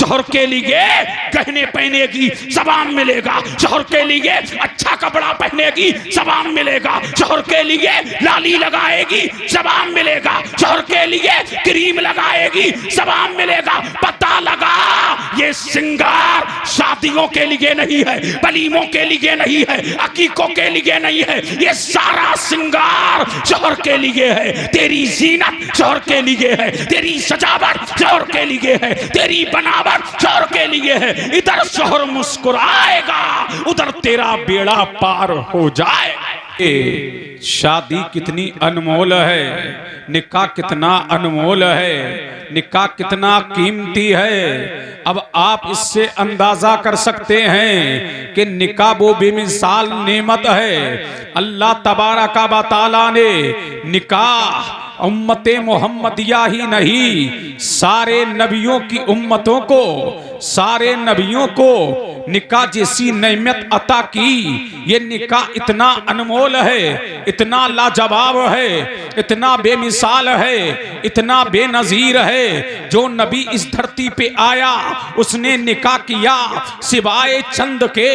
शोहर के लिए गहने पहनेगी सवाब मिलेगा, शोहर के लिए अच्छा कपड़ा पहनेगी सवाब मिलेगा, शोहर के लिए लाली लगाएगी सवाब मिलेगा, शोहर के लिए क्रीम लगाएगी सवाब मिलेगा। पता लगा ये श्रृंगार शादियों के लिए नहीं है, वलीमों के लिए नहीं है, अकीकों के लिए नहीं है, ये सारा श्रृंगार शोहर के लिए है। तेरी जीनत शोहर के लिए है, तेरी सजावट शोहर के लिए है, तेरी बनावट शोहर के लिए है। इधर शोहर मुस्कुराएगा उधर तेरा बेड़ा पार हो जाएगा। शादी कितनी अनमोल है, निकाह कितना अनमोल है, निकाह कितना कीमती है। अब आप इससे अंदाजा कर सकते हैं कि निकाह वो बेमिसाल नेमत है। अल्लाह तबारक व तआला ने निकाह उम्मते मोहम्मदिया ही नहीं सारे नबियों की उम्मतों को, सारे नबियों को निकाह जैसी नेमत अता की। ये निकाह इतना अनमोल है, इतना लाजवाब है, इतना बेमिसाल है, इतना बेनजीर है। जो नबी इस धरती पे आया उसने निकाह किया, सिवाय चंद के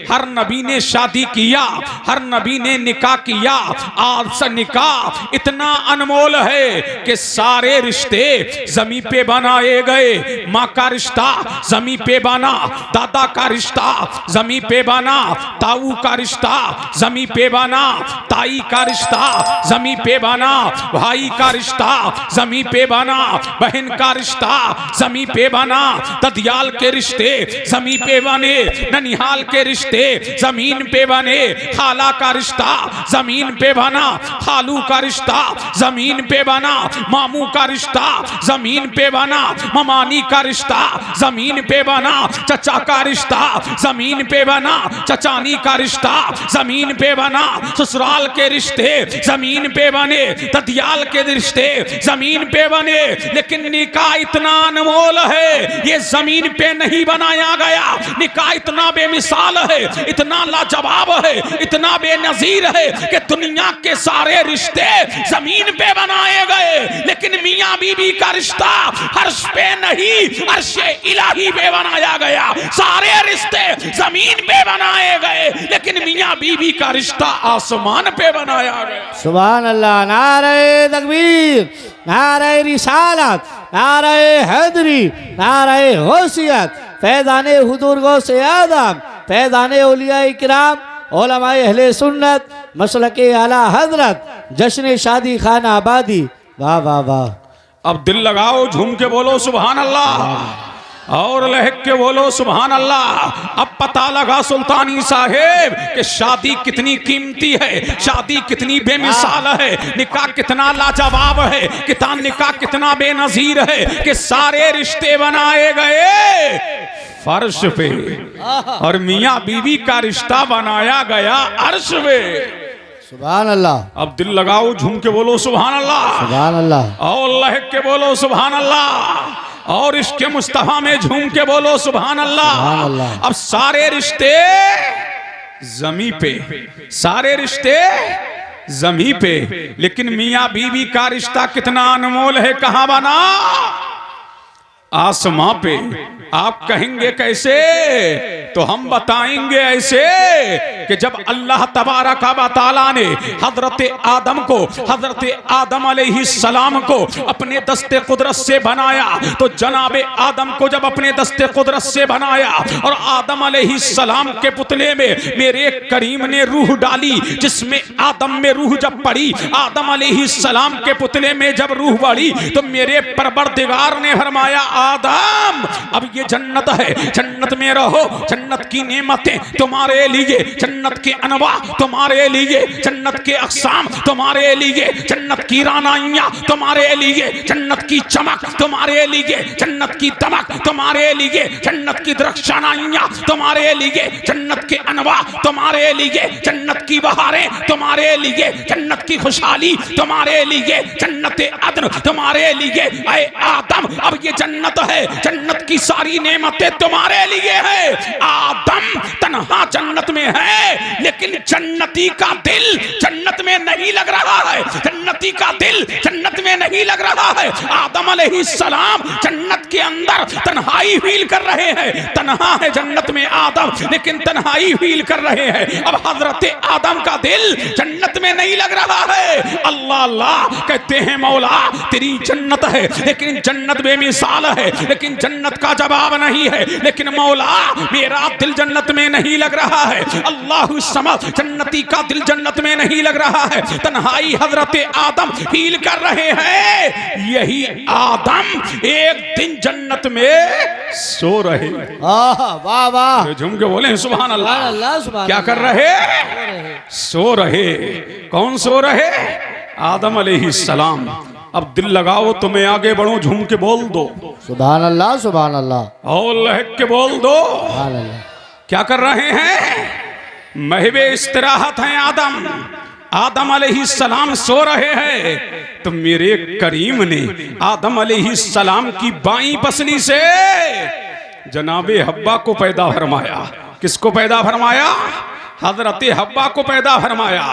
हर नबी ने शादी किया, हर नबी ने निकाह किया। आज निकाह इतना अनमोल है कि सारे रिश्ते जमीन पे बनाए गए। माँ का रिश्ता जमीन पे बना, दादा का रिश्ता जमीन पे बना, ताऊ का रिश्ता जमीन पे बना, ताई का रिश्ता जमीन पे बना, भाई का रिश्ता जमीन पे बना, बहन का रिश्ता जमीन पे बना, ददियाल के रिश्ते जमीन पे बने, ननिहाल के रिश्ते जमीन पे बने, खाला का रिश्ता जमीन पे बना, खालू का रिश्ता जमीन पे बना, मामू का रिश्ता जमीन पे बना, ममानी का रिश्ता जमीन पे बना, चचा का रिश्ता जमीन पे बना, चचानी का रिश्ता जमीन पे बना, ससुराल के रिश्ते जमीन पे बने, ददियाल के रिश्ते जमीन पे बने। लेकिन निकाह इतना अनमोल है, ये जमीन पे नहीं बनाया गया। निकाह इतना बेमिसाल है, इतना लाजवाब है, इतना बेनजीर है कि दुनिया के सारे रिश्ते जमीन पे बनाए गए, लेकिन मियां बीबी का रिश्ता अर्श पे नहीं अर्शे इलाही पे बनाया गया। सारे रिश्ते जमीन पे बनाए गए, लेकिन मियां बीबी का रिश्ता आसमान पे बनाया गया। सुभान अल्लाह। नारे तकबीर, नारे रिसालत, नारे हैदरी, नारे गौसियत, फैज़ाने हुजूर गौसे आदम, फैज़ाने औलिया इकराम, उलमाए अहले सुन्नत, मसलके आला हजरत, जश्न शादी खाना आबादी। वाह वाह वाह। अब दिल लगाओ, झूम के बोलो सुभान अल्लाह और लहक के बोलो सुभान अल्लाह। अब पता लगा सुल्तानी साहेब कि शादी कितनी कीमती है, शादी कितनी बेमिसाल है, निकाह कितना लाजवाब है, निकाह कितना बेनजीर है कि सारे रिश्ते बनाए गए फर्श पे और मियां बीवी का रिश्ता बनाया गया अर्श पे। सुभान अल्लाह। अब दिल लगाओ, झूम के बोलो सुभान अल्लाह, सुभान अल्लाह और लहक के बोलो सुभान अल्लाह, और इसके मुस्तफा में झूम के बोलो सुभान अल्लाह। अब सारे रिश्ते जमी पे, सारे रिश्ते जमी पे, लेकिन मियां बीवी का रिश्ता कितना अनमोल है, कहां बना? आसमां पे। आप कहेंगे कैसे? तो हम बताएंगे ऐसे कि जब अल्लाह तबारक व तआला ने हजरत आदम अलैहिस्सलाम को अपने दस्ते कुदरत से बनाया, तो जनाबे आदम को जब अपने दस्ते कुदरत से बनाया और आदम अलैहिस्सलाम के पुतले में मेरे करीम ने रूह डाली, जिसमें आदम में रूह जब पड़ी, आदम अलैहिस्सलाम के पुतले में जब रूह पड़ी, तो मेरे परवरदिगार ने फरमाया आदम अब ये जन्नत है, जन्नत में रहो, जन्नत की नेमतें तुम्हारे लिए, जन्नत के अनवा तुम्हारे लिए, जन्नत के अक़साम तुम्हारे लिए, जन्नत की रानाइयाँ तुम्हारे लिए, जन्नत की चमक तुम्हारे लिए, जन्नत की दमक तुम्हारे लिए, जन्नत की दरख्शानाइयाँ तुम्हारे लिए, जन्नत के अनवा तुम्हारे लिए, जन्नत की बहारें तुम्हारे लिए, जन्नत की खुशहाली तुम्हारे लिए, जन्नत अदन तुम्हारे लिए। ऐ आदम अब ये जन्नत है, जन्नत की सारी नेमतें तुम्हारे लिए है। आदम तन तन्हा जन्नत में है, लेकिन जन्नती का दिल जन्नत में नहीं लग रहा है, जन्नती का दिल जन्नत में नहीं लग रहा है। आदम अलैहिस्सलाम जन्नत के अंदर तन्हाई फील कर रहे हैं, तन्हा है जन्नत में आदम, लेकिन तन्हाई फील कर रहे हैं। अब हजरत आदम का दिल जन्नत में नहीं लग रहा है। अल्लाह अल्लाह कहते हैं, मौला तेरी जन्नत है लेकिन जन्नत बेमिसाल है, लेकिन जन्नत का जवाब नहीं है, लेकिन मौला मेरा दिल जन्नत में नहीं लग रहा है। अल्लाह समझ, जन्नती का दिल जन्नत में नहीं लग रहा है, तन्हाई हजरत आदम फील कर रहे हैं। यही आदम एक दिन जन्नत में सो रहे, वाह वाह, झूम के बोले सुभान अल्लाह। अल्लाह सुभान क्या कर रहे? सो रहे। कौन सो रहे? आदम अलैहिस्सलाम। अब दिल लगाओ तो मैं आगे बढ़ूं, झूम के बोल दो सुभान अल्लाह सुभान अल्लाह, और लहक के बोल दो। सुभान अल्लाह। क्या कर रहे हैं? महवे इस्तराहत हैं आदम। आदम अलैहिस्सलाम सो रहे हैं तो मेरे करीम ने आदम अलैहिस्सलाम की बाईं पसली से जनाबे हब्बा को पैदा फरमाया। किसको पैदा फरमाया? हजरत हब्बा को पैदा फरमाया।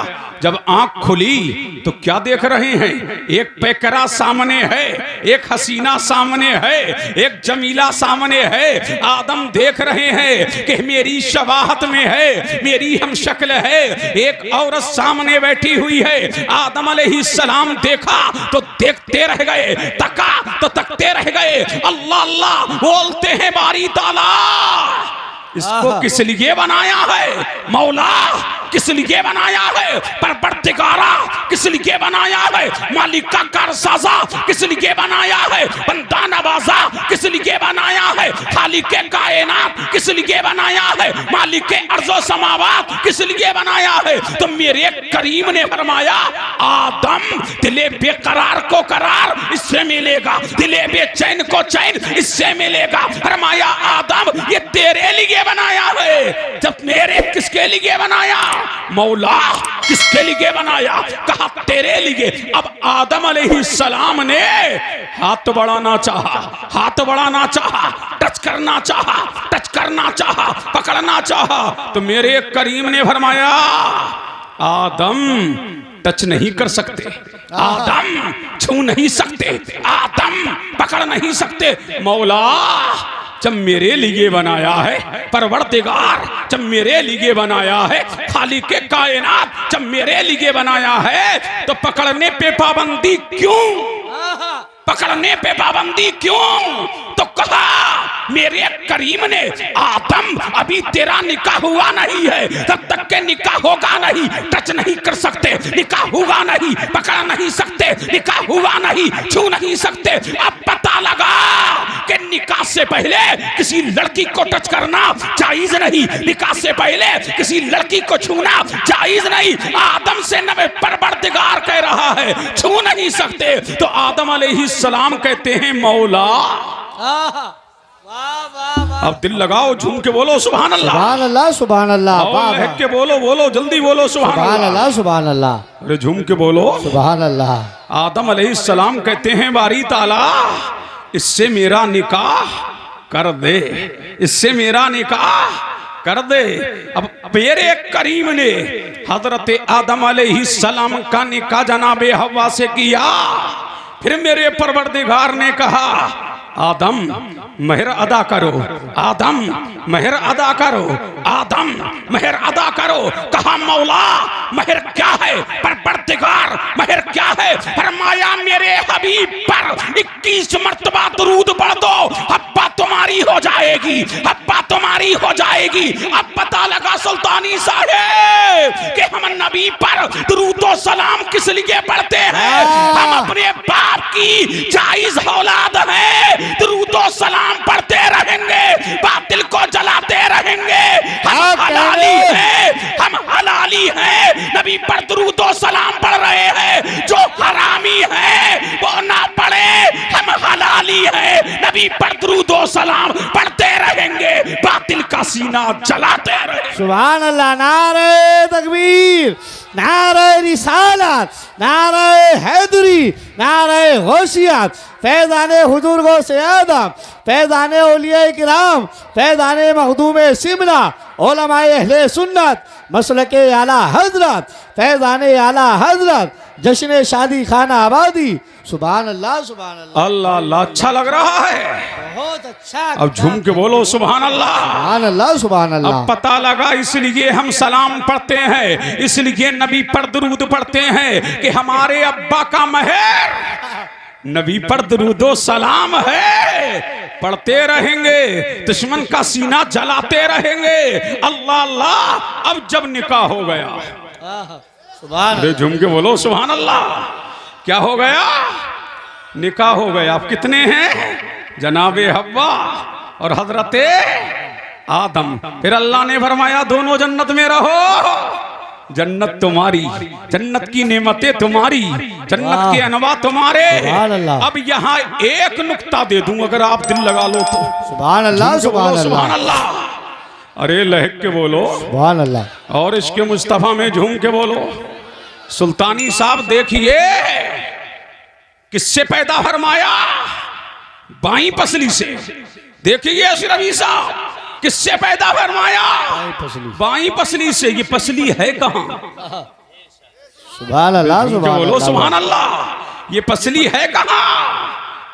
जब आंख खुली तो क्या देख रहे हैं? एक पैकरा सामने है, एक हसीना सामने है, एक जमीला सामने है। आदम देख रहे हैं कि मेरी शबाहत में है, मेरी हम शक्ल है, एक औरत सामने बैठी हुई है। आदम अलैहिस्सलाम देखा तो देखते रह गए, तका तो तकते रह गए। अल्लाह अल्लाह बोलते हैं बारी ताला, इसको किस लिए बनाया है? मौला किस लिए बनाया है? परवरदिगारा किस लिए बनाया है? मालिका कारसाजा किस लिए बनाया है? बंदा नवाजा किस लिए बनाया है? खालिके कायनात किस लिए बनाया है? मालिके अर्ज़ो समावात किस लिए बनाया है? तो मेरे करीम ने फरमाया, आदम दिले बेकरार को करार इससे मिलेगा, दिले बेचैन को चैन इससे मिलेगा। फरमाया आदम ये तेरे लिए बनाया है। जब मेरे किसके लिए बनाया? मौला किसके लिए बनाया? कहा तेरे लिए। अब आदम अलैहिस्सलाम ने हाथ बढ़ाना चाहा, हाथ बढ़ाना चाहा, टच करना चाहा, टच करना चाहा, पकड़ना चाहा, तो मेरे करीम ने फरमाया आदम टच नहीं कर सकते, आदम छू नहीं सकते, आदम पकड़ नहीं सकते। मौला जब मेरे लिए बनाया है, परवरदिगार जब मेरे लिए बनाया है, खालिके कायनात जब मेरे लिए बनाया है, तो पकड़ने पे पाबंदी क्यों? पकड़ने पे पाबंदी क्यों? तो कहा मेरे करीम ने, आदम अभी तेरा निकाह हुआ नहीं है, तब तक के निकाह होगा नहीं, टच नहीं कर सकते, निकाह हुआ नहीं, पकड़ नहीं सकते, निकाह हुआ नहीं, छू नहीं सकते। अब पता लगा कि निकाह से पहले किसी लड़की को टच करना जायज नहीं, निकाह से पहले किसी लड़की को छूना जायज नहीं। आदम से नबी परवरदिगार कह रहा है छू नहीं सकते, तो आदम अलैहिस्सलाम कहते हैं मौला। अब दिल लगाओ, झूम के बोलो सुभान अल्लाह, सुभान अल्लाह सुभान अल्लाह, और लहक के बोलो, बोलो जल्दी बोलो सुभान अल्लाह, सुभान अल्लाह, अरे झूम के बोलो सुभान अल्लाह। आदम अलैहिस्सलाम कहते हैं बारी ताला इससे मेरा निकाह कर दे, इससे मेरा निकाह कर दे। अब मेरे करीम ने हजरत आदम अलैहिस्सलाम का निकाह जनाबे हव्वा से किया। फिर मेरे परवरदिगार ने कहा आदम महर अदा करो, आदम महर अदा करो, आदम महर अदा करो। कहा मौला महर क्या है? परवरदिगार महर क्या है? फरमाया मेरे हबीब पर 21 मर्तबा दुरूद पढ़ दो, हब्बा तुम्हारी हो जाएगी, हब्बा तुम्हारी हो जाएगी। अब पता लगा सुल्तानी साहेब कि हम नबी पर दुरूद और सलाम किस लिए पढ़ते हैं? हम अपने बाप की जायज औलाद हैं, दुरूद और सलाम पढ़ते रहेंगे, बातिल को जलाते रहेंगे। हम हलाली हैं, हम हलाली हैं, नबी पर दुरूद और सलाम पढ़ रहे हैं। जो हरामी है वो ना पढ़े, हम हलाली हैं, नबी पर दुरूद और सलाम पढ़ते रहेंगे, बातिल का सीना जलाते रहेंगे। सुभान अल्लाह, नारे तकबीर, नारे रिसालत, नारे हैदरी, नारे गौसियत, फैज़ाने हुजूर गौसे आदम, फैज़ाने औलिया किराम, फैज़ाने मखदूम सिमला, उलमाए अहले सुन्नत, मसलके आला हजरत, फैज़ाने आला हजरत, जश्न शादी खाना आबादी। सुभान अल्लाह, सुभान अल्लाह, अल्लाह अल्लाह, अच्छा लग रहा है। बहुत अच्छा। अब झूम के बोलो सुभान अल्लाह। सुभान अल्लाह, सुभान अल्लाह। अब पता लगा, इसलिए हम सलाम पढ़ते हैं, इसलिए नबी पर दुरूद पढ़ते हैं कि हमारे अब्बा का महर नबी पर दुरूदो सलाम है। पढ़ते रहेंगे, दुश्मन का सीना जलाते रहेंगे। अल्लाह अल्लाह। अब जब निकाह हो गया, सुभान अरे झूम के बोलो सुभान अल्लाह। क्या हो गया? निकाह हो गया। अब कितने हैं? जनाबे हव्वा और हजरते आदम। फिर अल्लाह ने फरमाया दोनों जन्नत में रहो, जन्नत तुम्हारी, जन्नत की नेमतें तुम्हारी, जन्नत के अनवा तुम्हारे। अब यहाँ एक नुक्ता दे दूं, अगर आप दिल लगा लो तो। सुभान अल्लाह, सुभान अल्लाह। अरे लहक के बोलो सुभान अल्लाह। और इसके मुस्तफा में झूम के बोलो। सुल्तानी साहब देखिए किससे पैदा फरमाया? बाई पसली से। देखिए अशरफी साहब किससे पैदा फरमाया? बाई पसली से। ये पसली है कहां? सुभान अल्लाह, सुभान बोलो सुभान अल्लाह। ये पसली है कहां?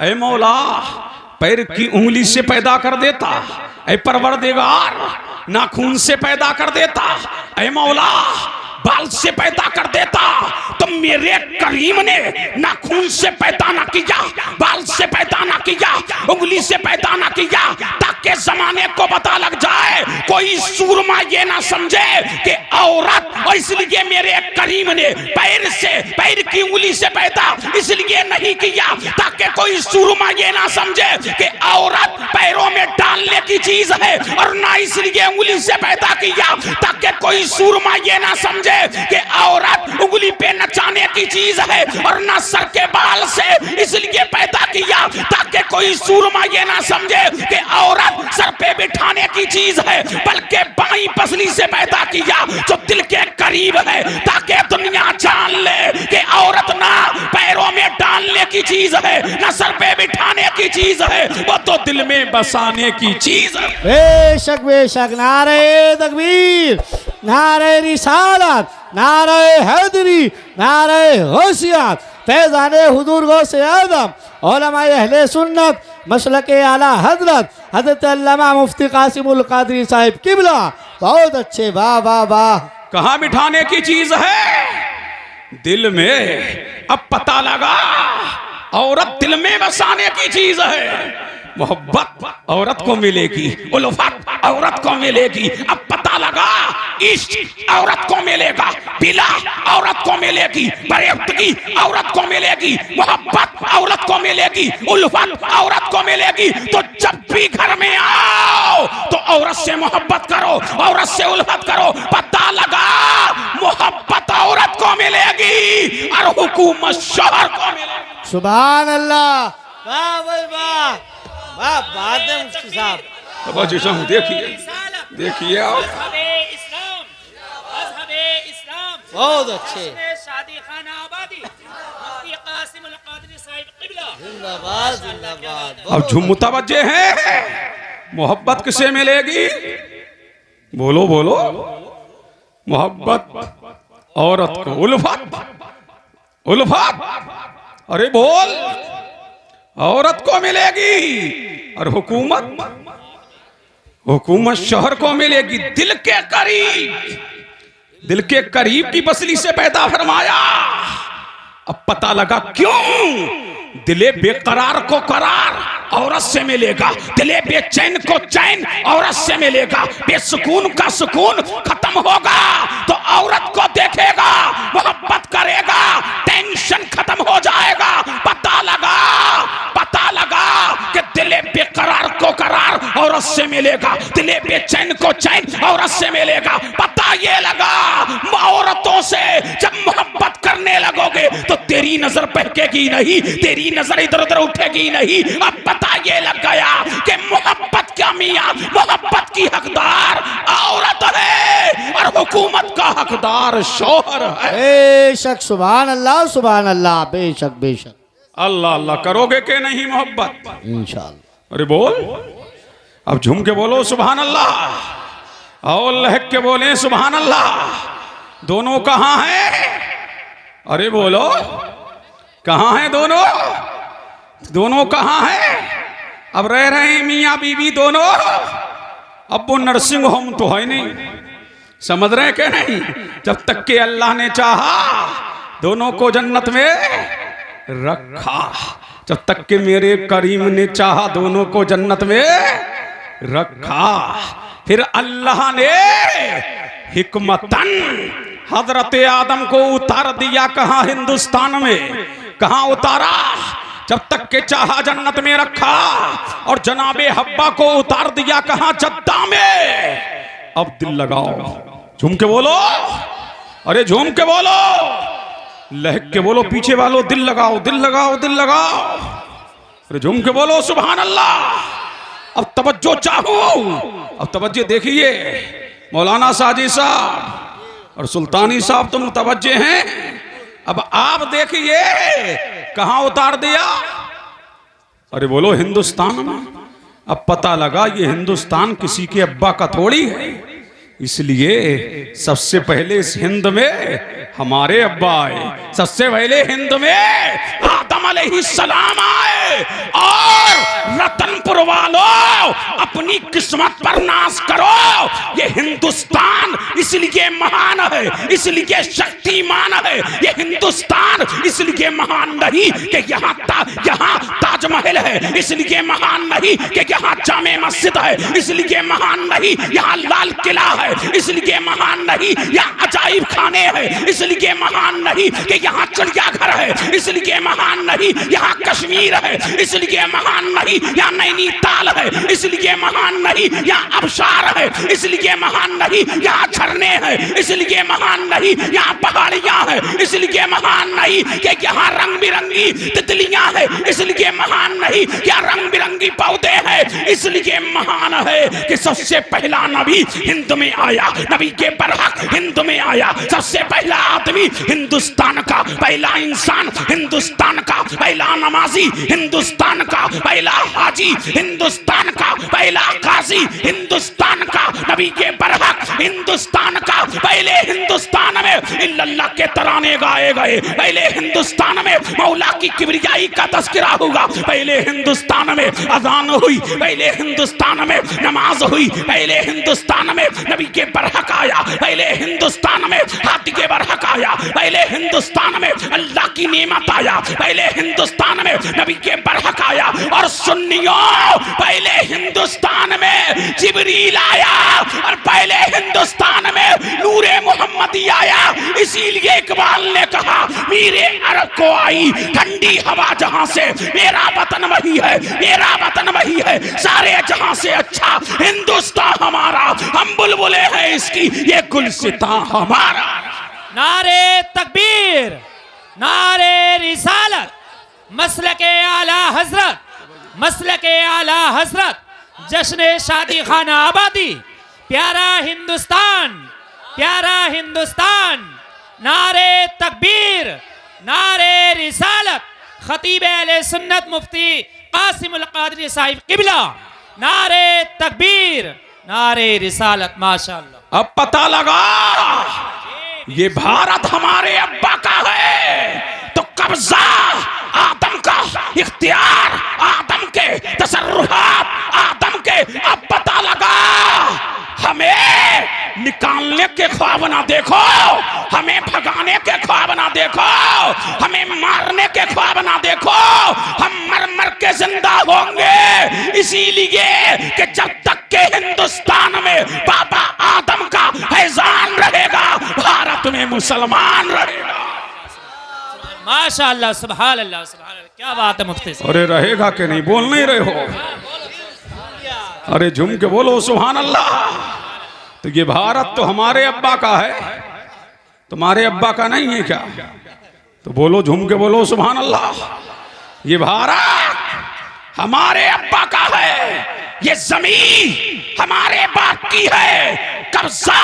ऐ मौला, पैर की उंगली से पैदा कर देता। ऐ परवरदिगार, नाखून से पैदा कर देता। ऐ मौला, बाल से पैदा कर देता। तो मेरे करीम ने नाखून से पैदा ना किया, बाल से पैदा ना किया, उंगली से पैदा ना किया, ताकि जमाने को पता लग जाए, कोई सूरमा ये ना समझे कि औरत। और इसलिए मेरे करीम ने पैर से, पैर की उंगली से पैदा इसलिए नहीं किया ताकि कोई सूरमा ये ना समझे कि औरत पैरों में डालने की चीज है, और ना इसलिए उंगली से पैदा किया ताकि कोई सूरमा ये ना समझे कि औरत उंगली पे नचाने की चीज है, और ना सर के बाल से इसलिए पैदा किया ताकि कोई सूरमा ये ना समझे कि औरत सर पे बिठाने की चीज है, बल्कि बाई पसली से पैदा किया जो दिल के करीब है, ताकि दुनिया जान ले कि औरत ना पैरों में डालने की चीज है, ना सर पे बिठाने की चीज है, वो तो दिल में बसाने की चीज है। बेशक बेशक। नारे तकबीर, नारे रिसालत, नारे हैदरी, नारे गौसियत, फैज़ाने हुजूर गौसे आदम, उलमाए अहले सुन्नत, मसलके आला हजरत, हजरत अल्लामा मुफ्ती कासिमुल कादरी साहिब किबला। बहुत अच्छे, वाह वाह वाह। कहाँ बिठाने की चीज है? दिल में। अब पता लगा, औरत दिल में बसाने की चीज है। मोहब्बत औरत को मिलेगी, उल्फत औरत को मिलेगी। अब पता लगा, इश्क औरत को मिलेगा, बिला औरत को मिलेगी, बरेफ्तगी औरत को मिलेगी, मोहब्बत औरत को मिलेगी, उल्फत औरत को मिलेगी। तो जब भी घर में आओ तो औरत से मोहब्बत करो, औरत से उल्फत करो। पता लगा, मोहब्बत औरत को मिलेगी और हुकूमत शौहर को मिलेगी। सुभान अल्लाह, वाह भाई वाह, वाह बात है मुफ्ती साहब। देखिए देखिए आओ। बहुत अच्छे। शादी खाना आबादी, मुफ्ती कासिमुल कादरी साहिब किबला। जिंदाबाद जिंदाबाद। अब झुम मुतवज्जे हैं। मोहब्बत किसे मिलेगी? बोलो बोलो। मोहब्बत औरत को, उल्फत, उल्फत, अरे बोल, औरत को मिलेगी, और हुकूमत, हुकूमत शौहर को मिलेगी। दिल के करीब, दिल के करीब की बसली से पैदा फरमाया। अब पता लगा क्यों। दिले बेकरार को करार औरत से मिलेगा, दिले बेचैन को चैन औरत से मिलेगा, बेसुकून का सुकून खत्म होगा तो औरत को देखेगा, मोहब्बत करेगा, टेंशन खत्म हो जाएगा। पता लगा कि दिले बेकरार को करार औरत से मिलेगा, दिले बेचैन को चैन औरत से मिलेगा। पता ये लगा, औरतों से जब मोहब्बत करने लगोगे तो तेरी नजर बहकेगी नहीं, तेरी नजर इधर उधर उठेगी नहीं। अब पता ये लग गया कि मोहब्बत का मियां, मोहब्बत की हकदार औरत है, और हुकूमत का हकदार शौहर है। बेशक सुभान अल्लाह, बेशक बेशक। अल्लाह अल्लाह करोगे के नहीं मोहब्बत? इंशाअल्लाह। अरे बोल, अब झूम के बोलो सुभान अल्लाह, और लहक के बोले सुभान अल्लाह। दोनों कहाँ हैं? अरे बोलो, कहाँ हैं दोनों? दोनों कहाँ हैं? अब रह रहे हैं मियाँ बीवी दोनों, अब वो नर्सिंग होम तो है नहीं, समझ रहे कि नहीं? जब तक कि अल्लाह ने चाहा दोनों को जन्नत में रखा, जब तक कि मेरे करीम ने चाहा दोनों को जन्नत में रखा। फिर अल्लाह ने हिकमतन हजरत आदम को उतार दिया कहाँ? हिंदुस्तान में। कहाँ उतारा? जब तक के चाहा जन्नत में रखा। और जनाबे हब्बा को उतार दिया कहाँ? जद्दा में। अब दिल लगाओ, झूम के बोलो, अरे झूम के बोलो, लहक के बोलो, पीछे वालों दिल लगाओ, दिल लगाओ, दिल लगाओ, अरे झूम के बोलो सुभान अल्लाह। अब तवज्जो चाहो, अब तवज्जो देखिए, मौलाना साजी साहब और सुल्तानी साहब तुम तवज्जे हैं। अब आप देखिए कहां उतार दिया? अरे बोलो हिंदुस्तान में। अब पता लगा ये हिंदुस्तान किसी के अब्बा का थोड़ी है, इसलिए सबसे पहले इस हिंद में हमारे अब्बा आए, सबसे पहले हिंद में आदम अलैहिस्सलाम आए। और रतनपुर वालों अपनी किस्मत पर नाज करो, ये हिंदुस्तान इसलिए महान है, इसलिए शक्तिमान है। ये हिंदुस्तान इसलिए महान नहीं कि यहाँ ताजमहल है, इसलिए महान नहीं कि यहाँ जामे मस्जिद है, इसलिए महान नहीं यहाँ लाल किला है, इसलिए महान नहीं यहाँ अजाइब खाने हैं, इसलिए महान नहीं कि यहाँ चिड़ियाघर है, इसलिए महान नहीं यहाँ कश्मीर है, इसलिए महान नहीं यहाँ नैनीताल है, इसलिए महान नहीं यहाँ आबशार है, इसलिए महान नहीं यहाँ झरने हैं, इसलिए महान नहीं यहाँ पहाड़ियां हैं, इसलिए महान नहीं कि यहाँ रंग बिरंगी तितलियां हैं, इसलिए महान नहीं यहाँ रंग बिरंगी पौधे हैं, इसलिए महान है कि सबसे पहला नबी हिंद में आया, नबी के बरहक हिंद में आया, सबसे पहला आदमी हिंदुस्तान का पहला इंसान, हिंदुस्तान का पहला नमाजी, हिंदुस्तान का पहला हाजी, हिंदुस्तान का पहला काजी, हिंदुस्तान का नबी के बरहक, हिंदुस्तान का पहले हिंदुस्तान में इल्लल्लाह के तराने गाए गए, पहले हिंदुस्तान में मौला की किबरियाई का तस्करा हुआ, पहले हिंदुस्तान में अजान हुई, पहले हिंदुस्तान में नमाज हुई, पहले हिंदुस्तान में नबी के बरहक आया, पहले हिंदुस्तान में हाथी के बरहक आया, पहले हिंदुस्तान में अल्लाह की नेमत आया, पहले हिंदुस्तान में नबी के बरहक आया। और सुन्नियों पहले हिंदुस्तान में जिब्रील आया और पहले हिंदुस्तान में नूरे मोहम्मदी आया। इसीलिए इकबाल ने कहा मेरे अरब को आई ठंडी हवा जहां से, मेरा वतन वही है, मेरा वतन वही है, सारे जहां से अच्छा हिंदुस्तान हमारा, हम बुलबुले हैं इसकी, ये गुलसितां हमारा। नारे तकबीर, नारे रिसालत, मसलके आला हजरत, मसलके आला हजरत, जश्न शादी खाना आबादी, प्यारा हिंदुस्तान, प्यारा हिंदुस्तान। नारे तकबीर, नारे रिसालत, खतीब अहले सुन्नत मुफ्ती कासिम अल कादरी साहिब किबला, नारे तकबीर, नारे रिसालत। माशाअल्लाह। अब पता लगा ये भारत हमारे अब्बा का है, तो कब्जा आदम का, इख्तियार आदम के, तसर्रुफात आदम के। अब पता लगा हमें निकालने के ख्वाब ना देखो, हमें भगाने के ख्वाब ना देखो, हमें मारने के ख्वाब ना देखो, हम मर मर के जिंदा होंगे। इसीलिए कि जब तक के हिंदुस्तान में बाबा आदम का फैजान रहेगा, भारत में मुसलमान रहेगा। माशाअल्लाह, सुभान अल्लाह, सुभान अल्लाह। क्या बात है मुफ्ती साहब। अरे रहेगा कि नहीं, बोल नहीं रहे हो? अरे झूम के बोलो सुभान अल्लाह। तो ये भारत तो हमारे अब्बा का है, तुम्हारे अब्बा का नहीं है क्या? तो बोलो, झूम के बोलो सुभान अल्लाह। ये भारत हमारे अब्बा का है, ये जमीन हमारे बाप की है, कब्जा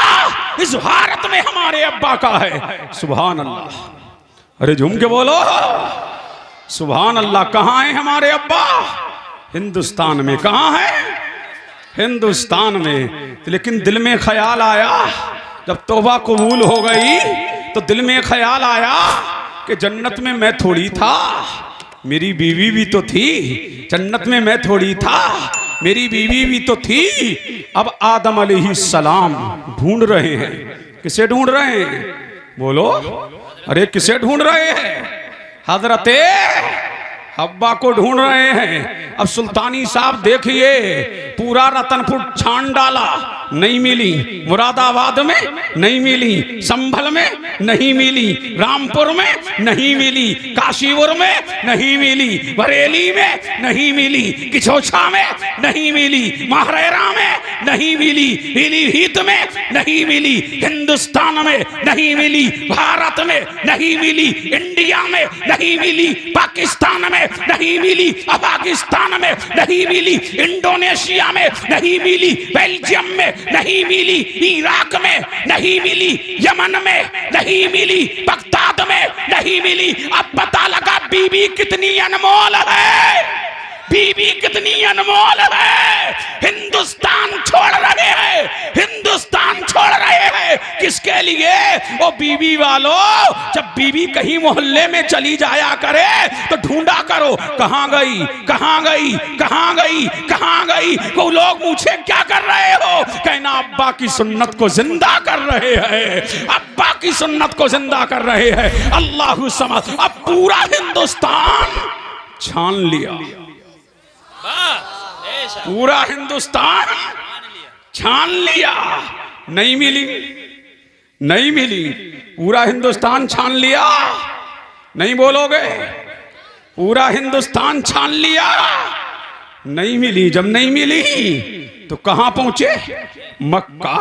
इस भारत में हमारे अब्बा का है। सुभान अल्लाह, अरे झूम के बोलो सुभान अल्लाह। कहाँ है हमारे अब्बा? हिंदुस्तान में। कहाँ है? हिंदुस्तान में। लेकिन दिल में ख्याल आया, जब तौबा कबूल हो गई तो दिल में ख्याल आया कि जन्नत में मैं थोड़ी था, मेरी बीवी भी तो थी। जन्नत में मैं थोड़ी था, मेरी बीवी भी तो थी। अब आदम अलैहिस्सलाम ढूंढ रहे हैं। किसे ढूंढ रहे हैं? बोलो, अरे किसे ढूंढ रहे हैं? हजरते हब्बा को ढूंढ रहे हैं। अब सुल्तानी साहब देखिए, पूरा रतनपुर छान डाला, नहीं मिली। मुरादाबाद में नहीं मिली, संभल में नहीं मिली, रामपुर में नहीं मिली, काशीपुर में नहीं मिली, बरेली में नहीं मिली, किछोछा में नहीं मिली, महरेरा में नहीं मिली, पीलीभीत में नहीं मिली, हिंदुस्तान में नहीं मिली, भारत में नहीं मिली, इंडिया में नहीं मिली, पाकिस्तान में नहीं मिली, अफगानिस्तान में नहीं मिली, इंडोनेशिया में नहीं मिली, बेल्जियम में नहीं मिली, इराक में नहीं मिली, यमन में नहीं मिली, बगदाद में नहीं मिली। अब पता लगा बीबी कितनी अनमोल है, बीबी कितनी अनमोल है। हिंदुस्तान छोड़ रहे हैं, हिंदुस्तान छोड़ रहे हैं। किसके लिए? वो बीबी वालों, जब बीबी कहीं मोहल्ले में चली जाया करे तो ढूंढा करो, कहां गई, कहां गई, कहां गई, कहां गई। वो लोग पूछे क्या कर रहे हो? कहना अब्बा की सुन्नत को जिंदा कर रहे हैं, अब्बा की सुन्नत को जिंदा कर रहे हैं। अल्लाहु समद। अब पूरा हिंदुस्तान छान लिया, पूरा हिंदुस्तान छान लिया, नहीं मिली, नहीं मिली। पूरा हिंदुस्तान छान लिया, नहीं बोलोगे? पूरा हिंदुस्तान छान लिया, नहीं मिली। जब नहीं मिली तो कहां पहुंचे? मक्का।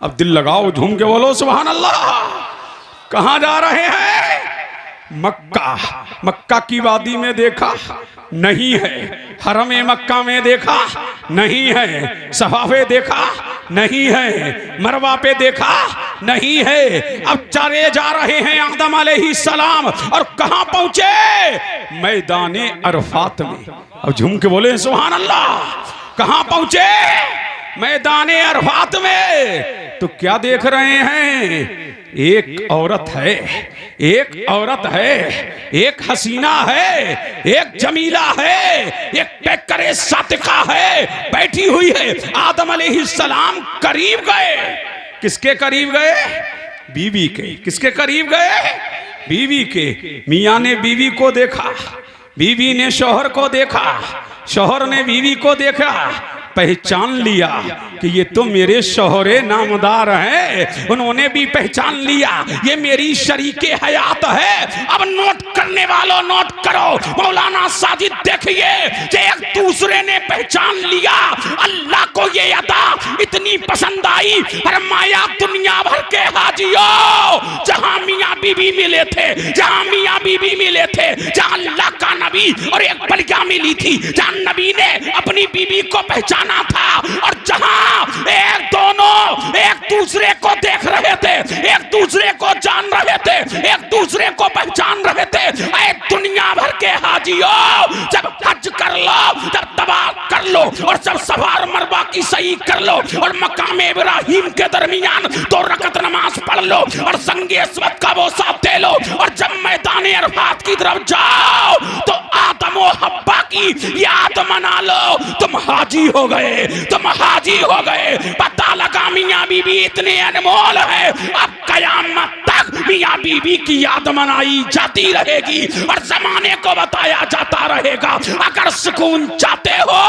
अब दिल लगाओ, झूम के बोलो सुभान अल्लाह। कहां जा रहे हैं? मक्का। मक्का की वादी में देखा, नहीं है। हरम मक्का में देखा, नहीं है। सफा पे देखा, नहीं है। मरवा पे देखा, नहीं है। अब चले जा रहे हैं आदम अलैहिस्सलाम, और कहां पहुंचे? मैदाने अरफात में। अब झूम के बोले सुभान अल्लाह। कहां पहुंचे? मैदाने अरफात में। तो क्या देख रहे हैं? एक औरत है, एक औरत है, एक हसीना है, एक जमीला है, एक पैकरे सातिका है, बैठी हुई है। आदम अलैहिस्सलाम करीब गए। किसके करीब गए? बीवी के। किसके करीब गए? बीवी के। मियाँ ने बीवी को देखा, बीवी ने शौहर को देखा, शौहर ने बीवी को देखा, पहचान लिया कि ये तो मेरे शौहरे नामदार हैं। उन्होंने भी पहचान लिया ये मेरी शरीके हयात है। अब नोट करने वालों नोट करो, मौलाना साजिद देखिए, एक दूसरे ने पहचान लिया। अल्लाह को ये अदा इतनी पसंद आई, फरमाया दुनिया भर के हाजियों, जहां मियाँ बीबी मिले थे, जहां मियाँ बीबी मिले थे, जहां अल्लाह का नबी और एक बलिया मिली थी, जहां नबी ने अपनी बीबी को पहचान था, और जहां एक दोनों एक दूसरे को देख रहे थे, एक दूसरे को जान रहे थे, एक दूसरे को पहचान रहे थे। ऐ दुनिया भर के हाजियों, जब हज कर लो, जब तवाफ कर लो, और जब सफार मरवा की सही कर लो, और मकाम इब्राहिम के दरमियान 2 रकत नमाज पढ़ लो, और संगे अस्वद का बोसा दे लो, और जब मैदान अरफात की तरफ जाओ तो आदम और हव्वा की याद मना लो। तुम हाजी हो गए, तुम हाजी हो गए। पता लगा मियाँ बीबी इतने अनमोल है, अब कयामत तक मियाँ बीबी की याद मनाई जाती रहेगी और जमाने को बताया जाता रहेगा। अगर सुकून चाहते हो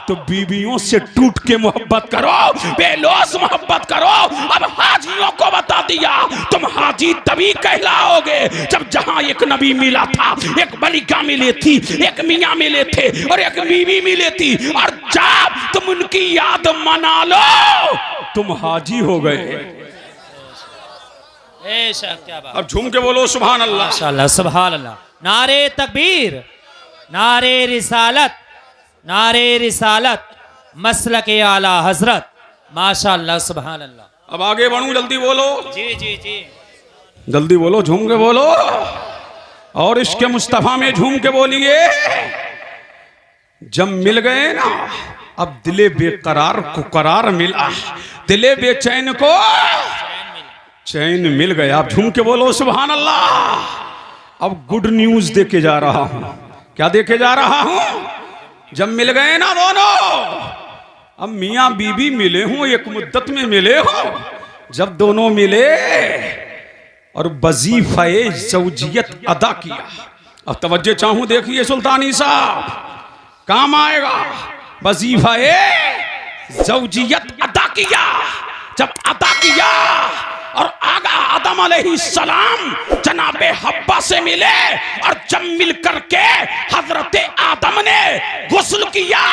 तो बीवियों से टूट के मोहब्बत करो, बेलोस मोहब्बत करो। अब हाजियों को बता दिया, तुम हाजी तभी कहलाओगे जब जहां एक नबी मिला था, एक बलिका मिले थी, एक मियाँ मिले थे और एक बीवी मिले थी, और जब तुम उनकी याद मना लो तुम हाजी हो गए। क्या बात। अब झूम के बोलो सुभान अल्लाह। माशाअल्लाह, सुभान अल्लाह। नारे तकबीर, नारे रिसालत, नारे रिसालत, मसलक आला हजरत, माशाअल्लाह सुभान अल्लाह। अब आगे बढ़ूं, जल्दी बोलो, जी जी जी। जल्दी बोलो, झूम के बोलो, और इसके मुस्तफा में झूम के बोलिए। जब मिल गए ना, अब दिले बेकरार को करार मिला, दिले बेचैन को चैन मिल गया। अब झूम के बोलो सुभान अल्लाह। अब गुड न्यूज देके जा रहा हूं। क्या देके जा रहा हूं? जब मिल गए ना दोनों, अब मियां बीबी मिले हों, एक मुद्दत में मिले हो, जब दोनों मिले और वजीफे ज़ौजियत अदा किया। अब तवज्जो चाहूं, देखिए सुल्तानी साहब, काम आएगा। वजीफे ज़ौजियत अदा किया, जब अदा किया और आगा आदम अलैहिस्सलाम जनाबे हब्बा से मिले, और जब मिल करके हजरत आदम ने गुस्ल किया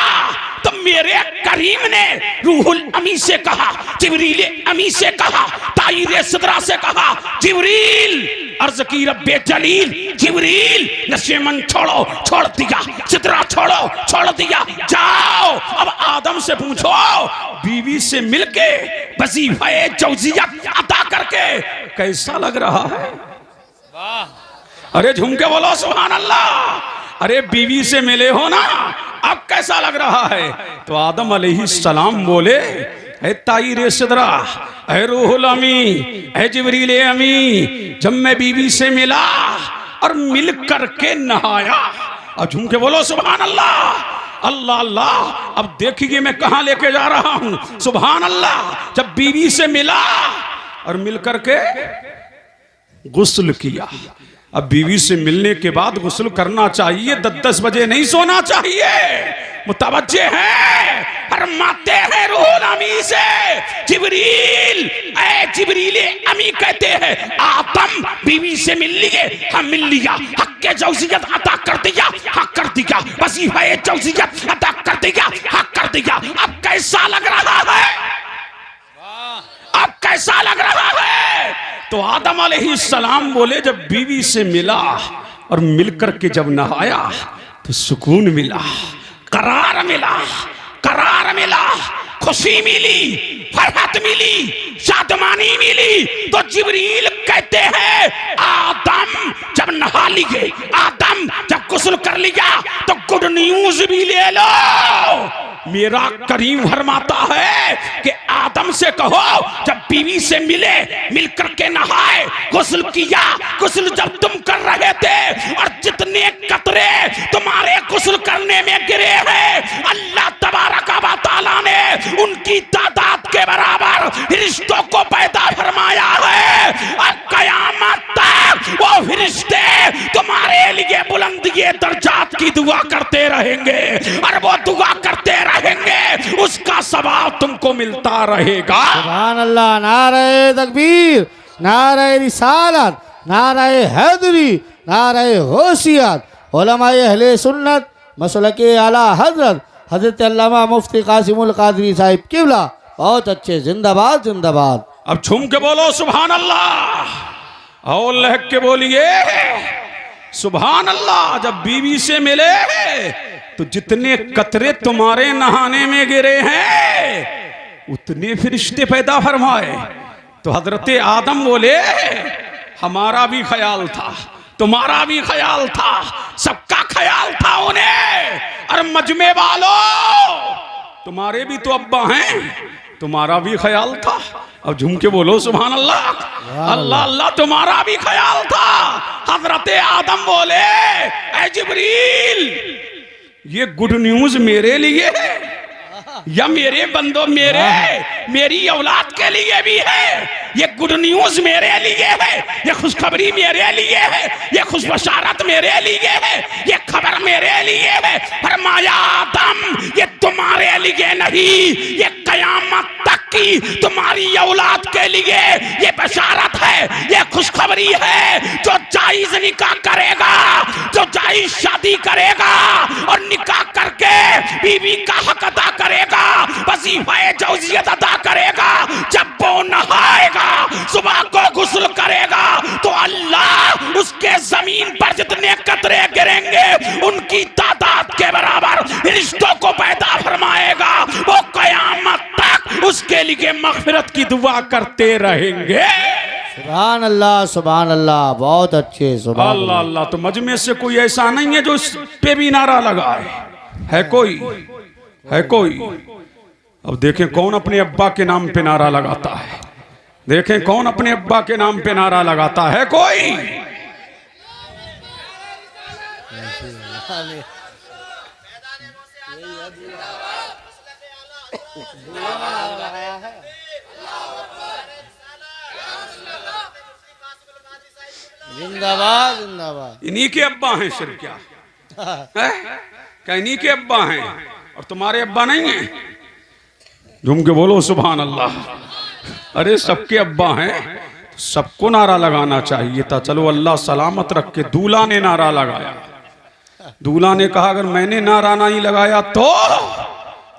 तो मेरे करीम ने रूहुल अमी से कहा, जिब्रील अमी से कहा, ताईर सदरा से कहा, जिब्रील अर्ज की रब्बे जलील, जिब्रील नशेमन छोड़ो, छोड़ दिया, सदरा छोड़ो, छोड़ दिया, जाओ अब आदम से पूछो, बीवी से मिलके वजीफे ज़ौजियत अदा करके कैसा लग रहा है? वाह। अरे झूम के बोलो सुभान अल्लाह। अरे बीवी से मिले हो ना, अब कैसा लग रहा है? तो आदम अलैहिस्सलाम बोले, ऐ ताईर सदरा, ऐ रूहुल अमी, ऐ जिब्रील अमी, जब मैं बीवी से मिला और मिल करके नहाया। अब झूम के बोलो सुभान अल्लाह। अल्लाह अल्लाह। अब देखिए मैं कहां लेके जा रहा हूं। सुभान अल्लाह। जब बीवी से मिला और मिल करके गुस्ल किया। अब बीवी से मिलने के बाद गुस्ल करना चाहिए, 10-10 बजे नहीं सोना चाहिए। मुतवज्जे हैं, फरमाते हैं रूहुल अमी से, जिब्रील, ऐ जिब्रील अमी कहते हैं आदम बीवी से मिल लिए, हम मिल लिया, हक के ज़ौजियत अदा कर दिया, हक कर दिया, वजीफे ज़ौजियत अदा कर दिया, हक कर दिया। अब कैसा लग रहा है? अब कैसा लग रहा है? तो आदम अलैहिस्सलाम बोले, जब बीवी से मिला और मिलकर के जब नहाया तो सुकून मिला, करार मिला, करार मिला, खुशी मिली, फरहत मिली, शादमानी मिली। तो जिब्रील कहते हैं आदम जब नहा लिए, आदम जब गुस्ल कर लिया तो गुड न्यूज भी ले लो। मेरा करीम फरमाता है कि आदम से कहो, जब बीवी से मिले, मिलकर के नहाए, गुस्ल किया, गुस्ल जब तुम कर रहे थे और जितने कतरे तुम्हारे गुस्ल करने में गिरे हैं, अल्लाह तबारक व तआला ने उनकी तादाद के बराबर फरिश्तों को पैदा फरमाया है। और कयामत तक वो फरिश्ते तुम्हारे लिए बुलंदिए दर्जात की दुआ करते रहेंगे, और वो दुआ करते रहेंगे, उसका सवाब तुमको मिलता रहेगा। सुभान अल्लाह। नारे तकबीर, नारे रिसालत, नारे हैदरी, नारे गौसियत। उलमाए अहले सुन्नत मसलके आला हजरत हजरत अल्लामा मुफ्ती कासिमुल कादरी साहिब किबला बहुत अच्छे, जिंदाबाद जिंदाबाद। अब झूम के बोलो सुभान अल्लाह, और लहक के बोलिए सुभान अल्लाह। जब बीवी से मिले तो जितने कतरे तुम्हारे नहाने में गिरे हैं उतने फरिश्ते पैदा फरमाए। तो हजरत आदम बोले, हमारा भी ख्याल था, तुम्हारा भी ख्याल था, सबका ख्याल था उन्हें। और मजमे वालों, तुम्हारे भी तो अब्बा हैं, तुम्हारा भी ख्याल था। अब झूम के बोलो सुभान अल्लाह। अल्लाह अल्लाह। तुम्हारा भी ख्याल था। हजरत आदम बोले, ऐ जिब्रील, ये गुड न्यूज मेरे लिए है या मेरे बंदों, मेरी औलाद के लिए भी है? ये गुड न्यूज मेरे लिए है, ये खुशखबरी मेरे लिए है, ये खुश बशारत मेरे लिए है, ये खबर मेरे लिए है। फरमाया आदम, ये तुम्हारे लिए नहीं, ये कयामत तक की तुम्हारी औलाद के लिए ये बशारत है, ये खुशखबरी है। जो जायज निकाह करेगा, जो जायज शादी करेगा और निकाह करके बीवी का हक अदा करेगा, वजीफे ज़ौजियत अदा करेगा, जब वो नहाएगा, सुबह को गुस्ल करेगा, तो अल्लाह उसके जमीन पर जितने कतरे गिरेंगे उनकी तादाद के बराबर रिश्तों को पैदा फरमाएगा। वो कयामत तक उसके उसके लिए मगफिरत की दुआ करते रहेंगे। सुभान अल्लाह, बहुत अच्छे। सुभान अल्लाह अल्लाह। तो मजमे से कोई ऐसा नहीं है जो इस पे भी नारा लगाए, है कोई? है कोई? अब देखें कौन अपने अब्बा के नाम पे नारा लगाता है, देखें कौन अपने अब्बा के नाम पे नारा लगाता है। कोई? जिंदाबाद जिंदाबाद। इन्हीं के अब्बा हैं सिर्फ, क्या है? क्या इन्हीं के अब्बा हैं और तुम्हारे अब्बा नहीं हैं? झूम के बोलो सुभान अल्लाह। अरे सबके अब्बा हैं, सबको नारा लगाना चाहिए था। चलो अल्लाह सलामत रख के दूल्हा ने नारा लगाया। दूल्हा ने कहा अगर मैंने नारा नहीं लगाया तो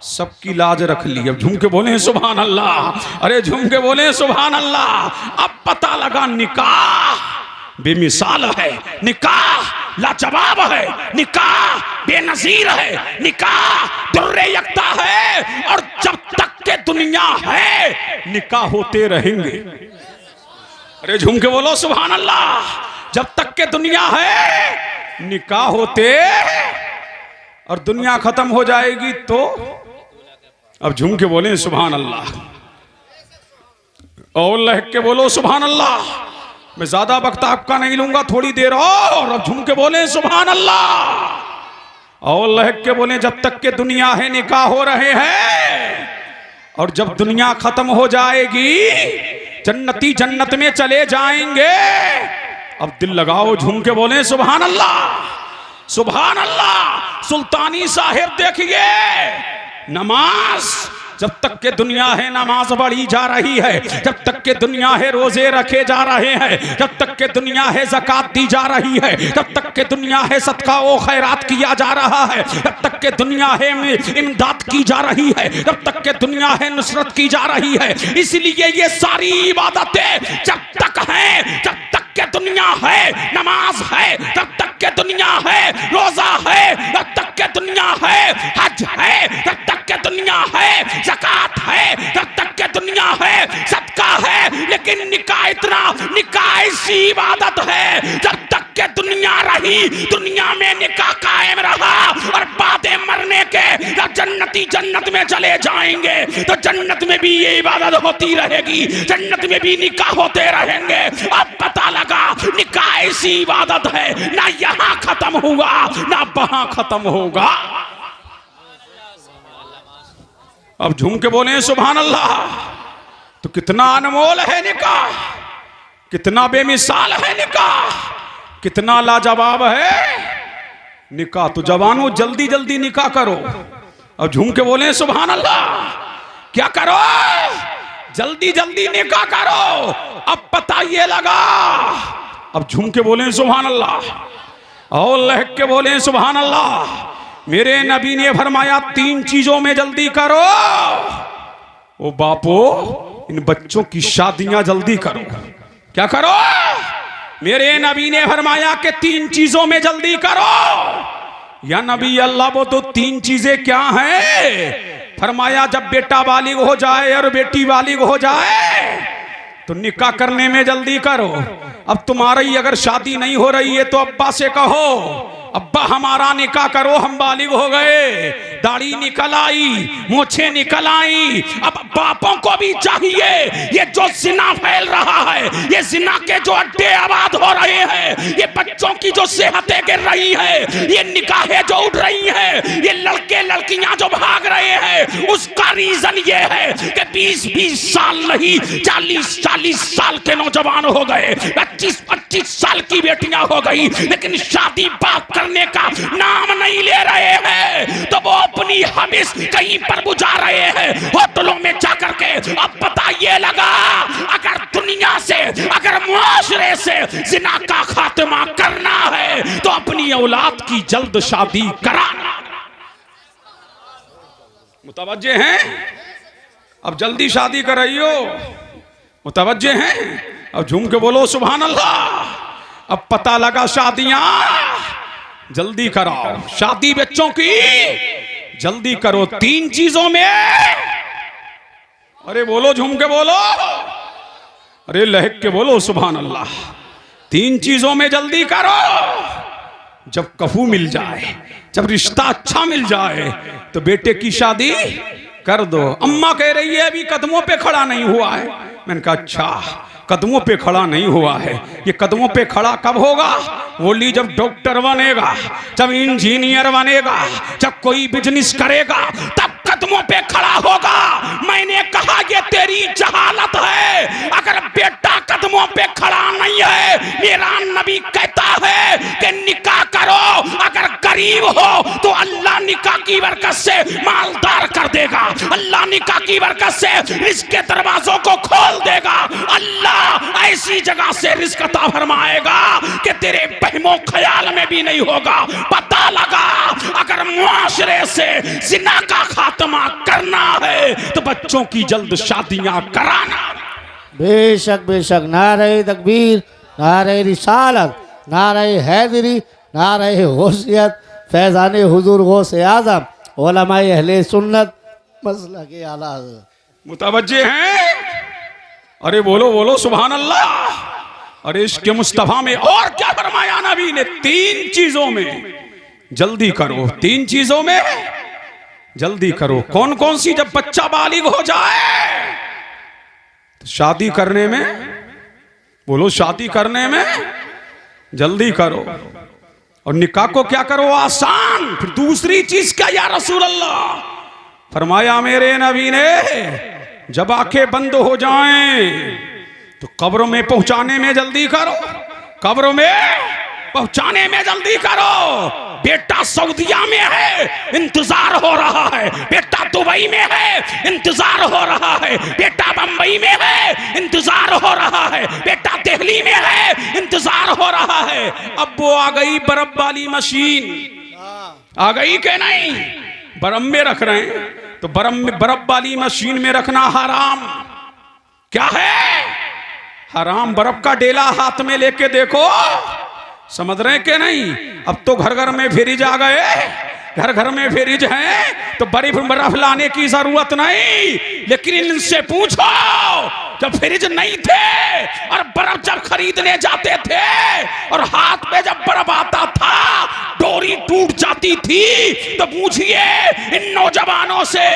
सबकी लाज रख ली। अब झूम के बोले सुभान अल्लाह। अरे झूम के बोले सुभान अल्लाह। अब पता लगा निकाह बेमिसाल है, निकाह लाजवाब है, निकाह बेनजीर है, निकाह दुर्रे यकता है। और जब तक के दुनिया है निकाह होते रहेंगे। अरे झूम के बोलो सुभान अल्लाह। जब तक के दुनिया है निकाह होते, और दुनिया खत्म हो जाएगी तो अब झूम के बोले सुभान अल्लाह। और लहक के बोलो सुभान अल्लाह। मैं ज्यादा वक्त आपका नहीं लूंगा, थोड़ी देर और। अब झूम के बोले सुभान अल्लाह। और लहक के बोले जब तक के दुनिया है निकाह हो रहे हैं, और जब दुनिया खत्म हो जाएगी जन्नती जन्नत में चले जाएंगे। अब दिल लगाओ, झूम के बोले सुभान अल्लाह सुभान अल्लाह। सुल्तानी साहिब देखिए, नमाज जब तक के दुनिया है नमाज बढ़ी जा रही है, जब तक के दुनिया है रोजे रखे जा रहे हैं, जब तक के दुनिया है ज़कात दी जा रही है, जब तक के दुनिया है सदका व खैरात किया जा रहा है, जब तक के दुनिया है इमदाद की जा रही है, जब तक के दुनिया है नुसरत की जा रही है। इसलिए ये सारी इबादतें जब तक हैं, जब तक के दुनिया है नमाज है, जब तक के दुनिया है रोजा है, जब तक के दुनिया है हज है, जब तक के दुनिया है ज़कात है, जब तक के दुनिया है सदका है। लेकिन निकाह इतना, निकाह ऐसी इबादत है जब तक के दुनिया रही, दुनिया में निकाह कायम रहा। और बाद मरने के जब जन्नती जन्नत में चले जाएंगे तो जन्नत में भी ये इबादत होती रहेगी, जन्नत में भी निकाह होते रहेंगे। अब पता लगा निकाह ऐसी इबादत है ना यहाँ खत्म हुआ ना वहां खत्म होगा। अब झूम के बोले सुभान अल्लाह। तो कितना अनमोल है निकाह, कितना बेमिसाल है निकाह, कितना लाजवाब है निकाह। तो जवानों जल्दी जल्दी निकाह करो। अब झूम के बोले सुभान अल्लाह। क्या करो? जल्दी जल्दी निकाह करो। अब पता ये लगा। अब झूम के बोले सुभान अल्लाह और लहक के बोले सुभान अल्लाह। मेरे नबी ने फरमाया 3 चीजों में जल्दी करो। ओ बापो, इन बच्चों की शादियां जल्दी करो। क्या करो? मेरे नबी ने फरमाया कि 3 चीजों में जल्दी करो। या नबी अल्लाह, वो तो 3 चीजें क्या हैं? फरमाया जब बेटा बालिग हो जाए और बेटी बालिग हो जाए तो निकाह करने में जल्दी करो। अब तुम्हारी अगर शादी नहीं हो रही है तो अब्बा से कहो अब्बा हमारा निकाह करो, हम बालिग हो गए, दाढ़ी निकल आई, मोछे निकल आई। अब बापों को भी चाहिए, ये जो जिना फैल रहा है, ये जिना के जो अड्डे आबाद हो रहे हैं, ये बच्चों की जो सेहतें गिर रही है, ये निकाहें जो उठ रही हैं, ये लड़के लड़कियां जो भाग रहे हैं, उसका रीजन ये है कि 20-20 साल नहीं 40-40 साल के नौजवान हो गए, 25-25 साल की बेटियां हो गई, लेकिन शादी बात करने का नाम नहीं ले रहे हैं। तो वो अपनी हबिस कहीं पर बुझा रहे हैं, होटलों में जाकर के। अब पता ये लगा, अगर दुनिया से, अगर मुआशरे से जिना का खात्मा करना है तो अपनी औलाद की जल्द शादी कराना। मुतवज्जे हैं? अब जल्दी शादी कराइयो। मुतवज्जे हैं? अब झूम के बोलो सुभान अल्लाह। अब पता लगा शादियां जल्दी कराओ, शादी बच्चों की जल्दी करो 3 चीजों में। अरे बोलो, झूम के बोलो, अरे लहक के बोलो सुभान अल्लाह। 3 चीजों में जल्दी करो। जब कफू मिल जाए, जब रिश्ता अच्छा मिल जाए तो बेटे की शादी कर दो। अम्मा कह रही है अभी कदमों पे खड़ा नहीं हुआ है। मैंने कहा अच्छा, कदमों पे खड़ा नहीं हुआ है, ये कदमों पे खड़ा कब होगा? बोली जब डॉक्टर बनेगा, जब इंजीनियर बनेगा, जब कोई बिजनेस करेगा, तब कदमों पे खड़ा होगा। मैंने कहा ये तेरी जहालत है। अगर बेटा कदमों पे खड़ा नहीं है, मेरा नबी कहता है कि निकाह करो। अगर गरीब हो तो अल्लाह निकाह की बरकत से मालदार कर देगा, अल्लाह निकाह की बरकत से रिस्क के दरवाजों को खोल देगा। अल्लाह ऐसी जगह से रिस्क अता फरमाएगा कि तेरे बहमो ख्याल में भी नहीं होगा। पता लगा, अगर मुआशरे से जिना का खात्मा करना है तो बच्चों की जल्द शादियां कराना। बेशक बेशक। नारे तकबीर, नारे रिसालत, नारे हैदरी, नारे होशियत, फैज़ान हुजूर गौसे आज़म, उलमाए अहले सुन्नत, मसलक के आला हज़रत मुतवज्जे हैं। अरे बोलो बोलो सुभान अल्लाह। अरे इसके मुस्तफा में और क्या फरमाया नबी ने? 3 चीजों में जल्दी करो, 3 चीजों में जल्दी करो। कौन कौन सी? जब बच्चा बालिग हो जाए तो शादी करने में, बोलो शादी करने में जल्दी करो। और निकाह को क्या करो? आसान। फिर दूसरी चीज क्या या रसूल अल्लाह? फरमाया मेरे नबी ने जब आंखें बंद हो जाएं तो कब्र में पहुंचाने में जल्दी करो, कब्र में पहुंचाने में जल्दी करो। बेटा सऊदिया में है, इंतजार हो रहा है। बेटा दुबई में है, इंतजार हो रहा है। बेटा बंबई में है, इंतजार हो रहा है। बेटा दिल्ली में है, इंतजार हो रहा है। अब वो आ गई बर्फ वाली मशीन, आ गई के नहीं? बर्फ में रख रहे हैं तो बर्फ वाली मशीन में रखना हराम। क्या है हराम? बर्फ का डेला हाथ में लेके देखो, समझ रहे के नहीं? अब तो घर घर में फ्रिज आ गए, घर घर में फ्रिज है तो बर्फ लाने की जरूरत नहीं। लेकिन इनसे पूछो, जब फ्रिज नहीं थे और बर्फ जब खरीदने जाते थे और हाथ में जब बर्फ आता था, डोरी टूट जाती थी, तो पूछिए इन नौजवानों से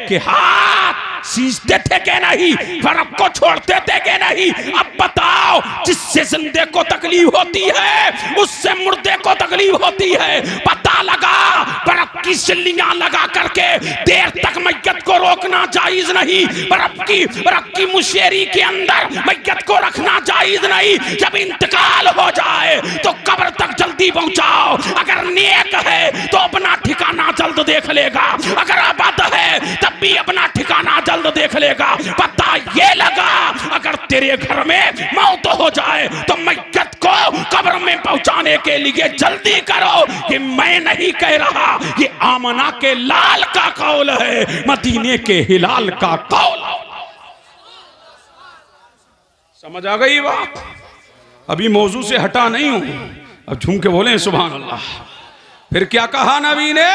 कि हाथ सींचते थे कि नहीं, बर्फ को छोड़ते थे कि नहीं? अब बताओ, जिससे जिंदे को तकलीफ होती है उससे मुर्दे को तकलीफ होती है। पता लगा, बर्फ की सिल्लियां लगा करके देर तक मैयत को रोकना जायज नहीं। बर्फ की मुशेरी के अंदर मैयत को रखना जायज नहीं। जब इंतकाल हो जाए तो कब्र तक जल्दी पहुंचाओ। अगर नेक है तो अपना ठिकाना जल्द देख लेगा, अगर अबद है तब भी अपना ठिकाना जल्द देख लेगा। पता ये लगा, अगर तेरे घर में मौत हो जाए तो मैयत को कब्र में पहुंचाने के लिए जल्दी करो। ये मैं नहीं कह रहा, ये आमना के लाल का कौल है, मदीने के हिलाल का कौल। समझ आ गई बात? अभी मौजू से हटा नहीं हूं, अब झूम के बोले सुभान अल्लाह। फिर क्या कहा नबी ने?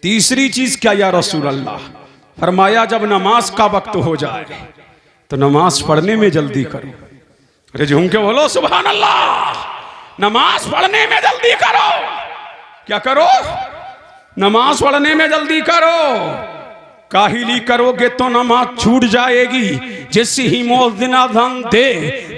तीसरी चीज क्या या रसूल अल्लाह? फरमाया जब नमाज का वक्त हो जाए तो नमाज पढ़ने में जल्दी करो। अरे झूम के बोलो सुभान अल्लाह। नमाज पढ़ने में जल्दी करो। क्या करो? नमाज पढ़ने में जल्दी करो। काहिली करोगे तो नमाज छूट जाएगी। जैसे ही मुअज्जिन अज़ान दे,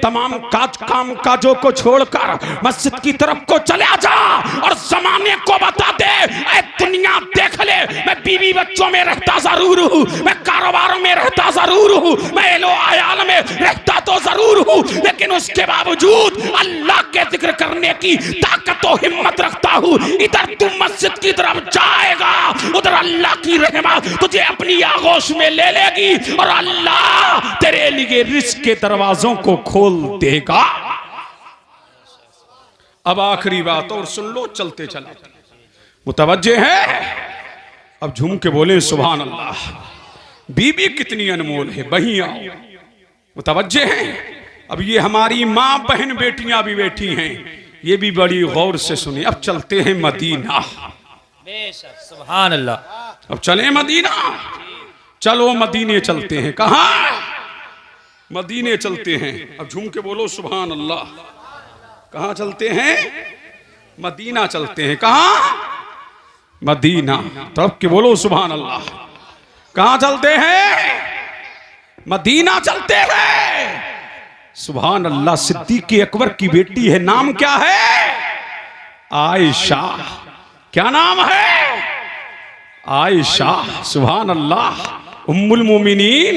तमाम काम काजों को छोड़कर मस्जिद की तरफ को चला जा और जमाने को बता दे, ऐ दुनिया देख ले, मैं बीवी बच्चों में रहता जरूर हूँ, मैं कारोबारों में रहता जरूर हूँ, मैं एलो आयाल में रहता तो जरूर हूँ, लेकिन उसके बावजूद अल्लाह के जिक्र करने की ताकत और हिम्मत रखता हूँ। इधर तू मस्जिद की तरफ जाएगा, उधर अल्लाह की रहमत तुझे अपनी आगोश में ले लेगी और अल्लाह तेरे लिए रिस्क के दरवाजों को खोल देगा। अब आखिरी बात और सुन लो, चलते चले मुतवज्जे हैं। अब झूम के बोले सुभान अल्लाह। बीबी कितनी अनमोल है, बहिया मुतवज्जे हैं। अब ये हमारी माँ बहन बेटियां भी बैठी हैं, ये भी बड़ी गौर से सुनिए। अब चलते हैं मदीना। बेशक सुभान अल्लाह। अब चले मदीना। चलो मदीने चलते हैं। कहाँ? मदीने चलते हैं। अब झूम के बोलो सुभान अल्लाह। कहाँ चलते हैं? मदीना चलते हैं। कहाँ? मदीना। तब के बोलो सुभान अल्लाह। कहाँ चलते हैं? मदीना चलते हैं। सुभान अल्लाह। सिद्दीक़ अकबर की बेटी है, नाम क्या है? आयशा। क्या नाम है? आयशा। सुभान अल्लाह। उम्मुल मोमिनीन,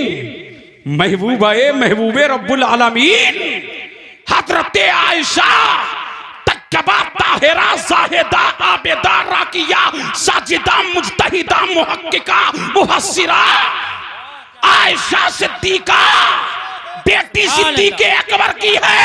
महबूबे रब्बुल आलमीन हजरत आयशा तक्कबा ताहिरा ज़ाहिदा आबिदा राकिया साजिदा मुज्तहिदा मुहक्किका मुफस्सिरा आयशा सिद्दीका बेटी सिद्दीक़ अकबर की है।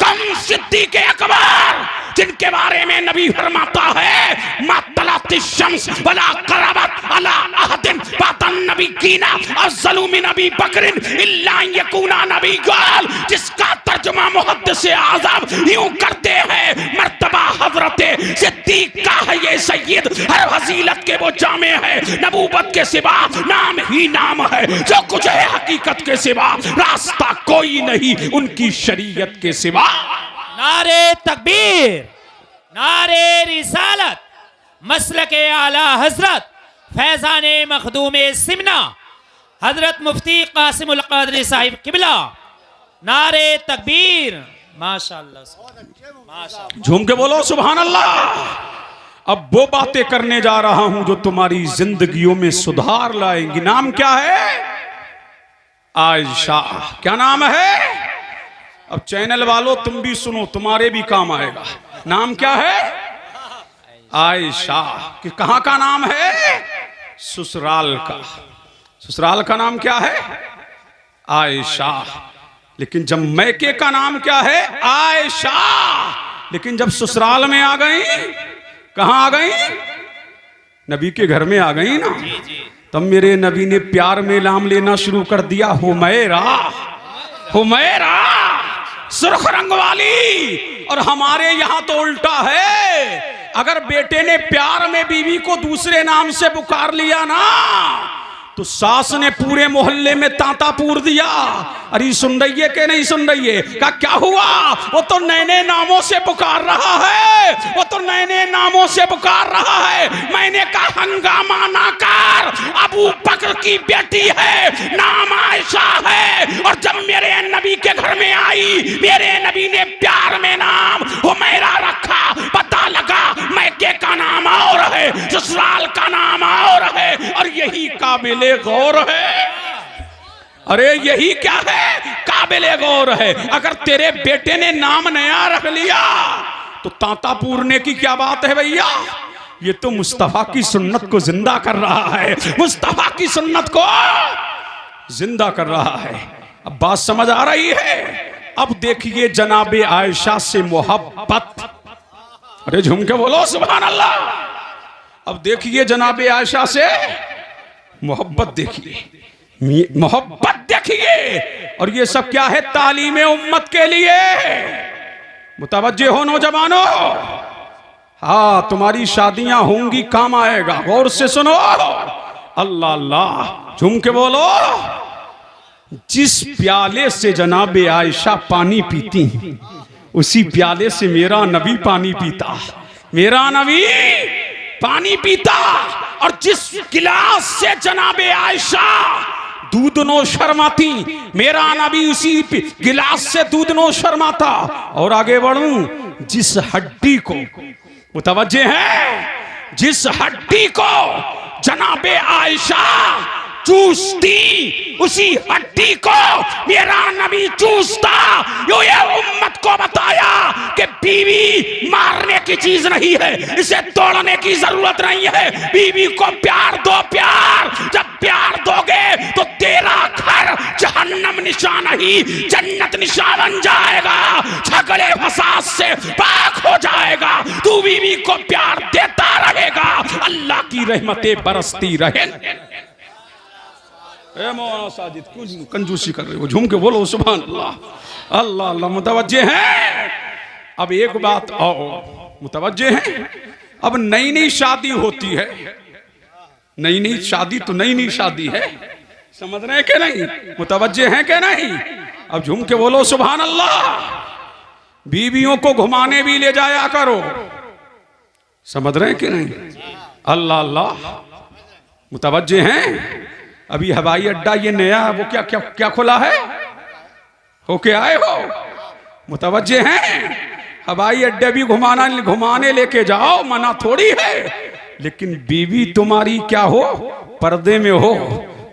कम सिद्दीक़ अकबर जिनके बारे में नबी फरमाता है मातलात शम्स वला करबत अला अहदिन बातन नबी कीना अफ़ज़लु मिन नबी बकरिन इल्ला यकूना नबी गाल, जिसका तर्जुमा मुहद्दिस आज़म यूं करते हैं मर्तबा हज़रत सिद्दीक़ का है ये सैयद, हर फजीलत के वो जामे है, नबूवत के सिवा नाम ही नाम है, जो कुछ है हकीकत के सिवा रास्ता कोई नहीं उनकी शरीयत के सिवा। नारे तकबीर, नारे रिसालत, मसलके आला हजरत फैजाने मखदूमे सिमना हजरत मुफ्ती कासिमुल क़ादरी साहिब किबला। नारे तकबीर। माशाअल्लाह माशाअल्लाह। झूम के बोलो सुभान अल्लाह। अब वो बातें करने जा रहा हूं जो तुम्हारी जिंदगियों में सुधार लाएंगी। नाम क्या है? आयशा। क्या नाम है? अब चैनल वालों तुम भी सुनो, तुम्हारे भी काम आएगा। नाम क्या है? आयशा। कि कहां का नाम है? ससुराल का। ससुराल का नाम क्या है? आयशा। लेकिन जब मैके का नाम क्या है? आयशा। लेकिन जब ससुराल में आ गई, कहां आ गई? नबी के घर में आ गई ना, तब मेरे नबी ने प्यार में नाम लेना शुरू कर दिया, हुमैरा हुमैरा, सुर्ख रंग वाली। और हमारे यहां तो उल्टा है, अगर बेटे ने प्यार में बीवी को दूसरे नाम से पुकार लिया ना तो सास ने पूरे मोहल्ले में तांता पूर दिया। अरे सुन रही है कि नहीं सुन रही है? क्या हुआ? वो तो नए नए नामों से पुकार रहा है, वो तो नए नए नामों से पुकार रहा है। मैंने कहा हंगामा ना कर, अबू बकर की बेटी है, नाम आयशा है। और जब मेरे नबी के घर में आई, मेरे नबी ने प्यार में नाम हुमैरा रखा। पता लगा मैके का नाम और है, ससुराल का नाम और है, और यही काबिल गौर है। अरे यही क्या है? काबिले गौर है। अगर तेरे बेटे ने नाम नया रख लिया तो तांता पूरने की क्या बात है भैया? ये तो मुस्तफा की सुन्नत को जिंदा कर रहा है, मुस्तफा की सुन्नत को जिंदा कर रहा है। अब बात समझ आ रही है? अब देखिए जनाबे आयशा से मोहब्बत। अरे झूम के बोलो सुभान अल्लाह। अब देखिए जनाबे आयशा से मोहब्बत देखिए, मोहब्बत देखिए। और ये सब क्या है? तालीम उम्मत के लिए। मुतवज्जे हो नौजवानों, हाँ तुम्हारी शादियां होंगी, काम आएगा। गौर से सुनो। अल्लाह अल्लाह। झूम के बोलो। जिस प्याले से जनाबे आयशा पानी पीती, उसी प्याले से मेरा नबी पानी पीता, मेरा नबी पानी पीता। और जिस गिलास से जनाबे आयशा दूध नो शर्माती, मेरा नबी उसी गिलास से दूध नो शर्माता। और आगे बढ़ूं, जिस हड्डी को, मुतवज्जे है, जिस हड्डी को जनाबे आयशा चूसती, उसी हड्डी को मेरा नबी चूसता। ये उम्मत को बताया कि बीवी मारने की चीज नहीं है, इसे तोड़ने की जरूरत नहीं है। बीवी को प्यार दो, प्यार। जब प्यार दोगे तो तेरा घर जहन्नम निशा नहीं, जन्नत निशा बन जाएगा। झगड़े फसाद से पाक हो जाएगा। तू बीवी को प्यार देता रहेगा, अल्लाह की रहमतें बरसती रहेंगी। मौलाना साजिद कुछ कंजूसी कर रहे हो, झूम के बोलो सुभान अल्लाह। अल्लाह अल्लाह। मुतवज्जे हैं? अब एक बात और, मुतवज्जे हैं? अब नई नई शादी होती है, नई नई शादी तो नई नई शादी है, समझ रहे हैं कि नहीं, मुतवज्जे हैं कि नहीं। अब झूम के बोलो सुभान अल्लाह। बीवियों को घुमाने भी ले जाया करो, समझ रहे हैं कि नहीं। अल्लाह अल्लाह, मुतवज्जे हैं। अभी हवाई अड्डा ये नया वो क्या क्या क्या खुला है, हो के आए हो, मुतवज्जे हैं। हवाई अड्डे भी घुमाने लेके जाओ, मना थोड़ी है, लेकिन बीवी तुम्हारी क्या हो, पर्दे में हो,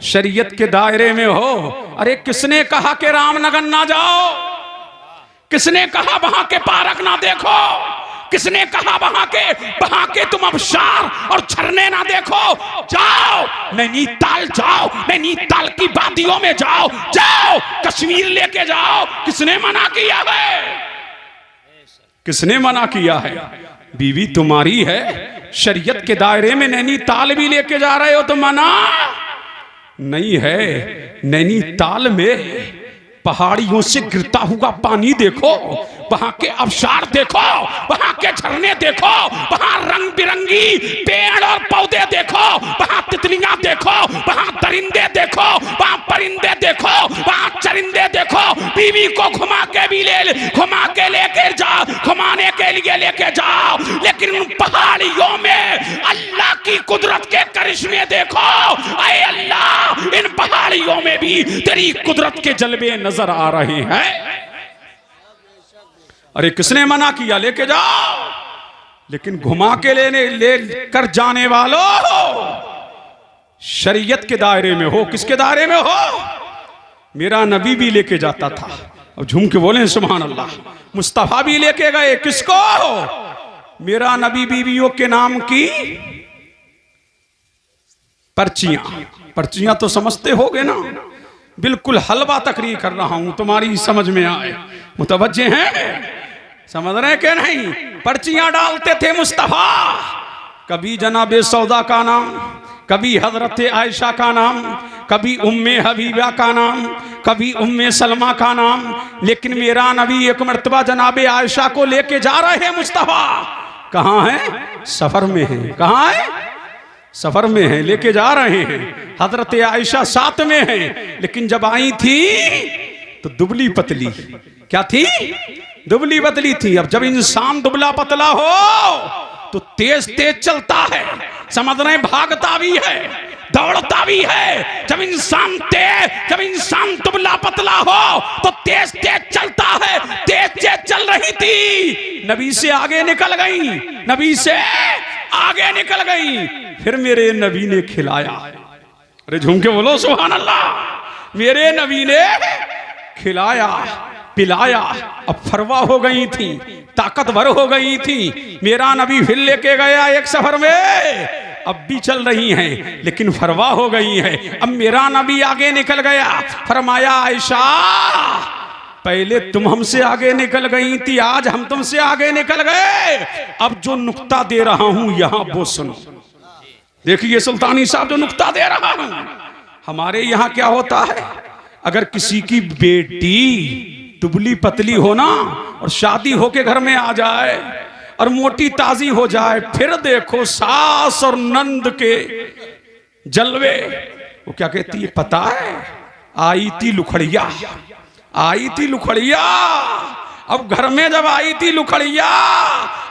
शरीयत के दायरे में हो। अरे किसने कहा कि रामनगर ना जाओ, किसने कहा वहां के पार्क ना देखो, किसने कहा वहां के तुम अबशार और झरने ना देखो। जाओ नैनीताल, जाओ नैनीताल की वादियों में जाओ, जाओ कश्मीर लेके जाओ। किसने मना किया है, किसने मना किया है। बीवी तुम्हारी है, शरीयत के दायरे में नैनीताल भी लेके जा रहे हो तो मना नहीं है। नैनीताल में पहाड़ियों से गिरता हुआ पानी देखो, वहां के अबशार देखो, वहां के झरने देखो, वहां रंग बिरंगी पेड़ और पौधे देखो, वहां तितलियां देखो, वहां दरिंदे देखो, वहां परिंदे देखो, वहां चरिंदे देखो। बीवी को घुमा के लेके जाओ, घुमाने के लिए लेके जाओ, लेकिन उन पहाड़ियों में अल्लाह की कुदरत के करिश्मे देखो। ऐ अल्लाह, इन पहाड़ियों में भी तेरी कुदरत के जलवे नजर आ रहे हैं। अरे किसने मना किया, लेके जाओ। लेकिन घुमा के ले कर जाने वालों, शरीयत के दायरे में हो। किसके दायरे में हो, मेरा नबी भी लेके जाता था। अब झूम के बोले सुभान अल्लाह। मुस्तफा भी लेके गए, किसको, मेरा नबी बीवियों के नाम की पर्चियां तो समझते होगे ना, बिल्कुल हलवा तकरीर कर रहा हूं, तुम्हारी समझ में आए। मुतवज्जे हैं, समझ रहे कि नहीं। पर्चियां डालते थे मुस्तफा, कभी जनाबे सौदा का नाम, कभी हजरत आयशा का नाम, कभी उम्मे हबीबा का नाम, कभी उम्मे सलमा का नाम। लेकिन मेरा नबी एक मर्तबा जनाबे आयशा को लेके जा रहे हैं। मुस्तफा कहाँ है, सफर में है। कहाँ है, सफर में है, लेके जा रहे हैं। हजरत आयशा साथ में है, लेकिन जब आई थी तो दुबली पतली, क्या थी, दुबली पतली थी। अब जब इंसान दुबला पतला हो तो तेज तेज चलता है, समझ रहे, भागता भी है, दौड़ता भी है। जब इंसान दुबला पतला हो तो तेज तेज चलता है, तेज तेज चल रही थी, नबी से आगे निकल गई, नबी से आगे निकल गई। फिर मेरे नबी ने खिलाया। अरे झूम के बोलो सुभान अल्लाह। मेरे नबी ने खिलाया पिलाया। अब फरवा हो गई थी, ताकतवर हो गई थी। मेरा नबी फिर लेके गया एक सफर में, अब भी चल रही हैं, लेकिन फरवा हो गई है। अब मेरा नबी आगे निकल गया, फरमाया आयशा पहले तुम हमसे आगे निकल गई थी, आज हम तुमसे आगे निकल गए। अब जो नुक्ता दे रहा हूं यहां वो सुनो। देखिए सुल्तानी साहब, जो नुक्ता दे रहा हूं, हमारे यहां क्या होता है, अगर किसी की बेटी दुबली पतली हो ना और शादी होके घर में आ जाए और मोटी ताजी हो जाए, फिर देखो सास और नंद के जलवे। वो क्या कहती है पता है, आई थी लुखड़िया, आई थी लुखड़िया। अब घर में जब आई थी लुखड़िया,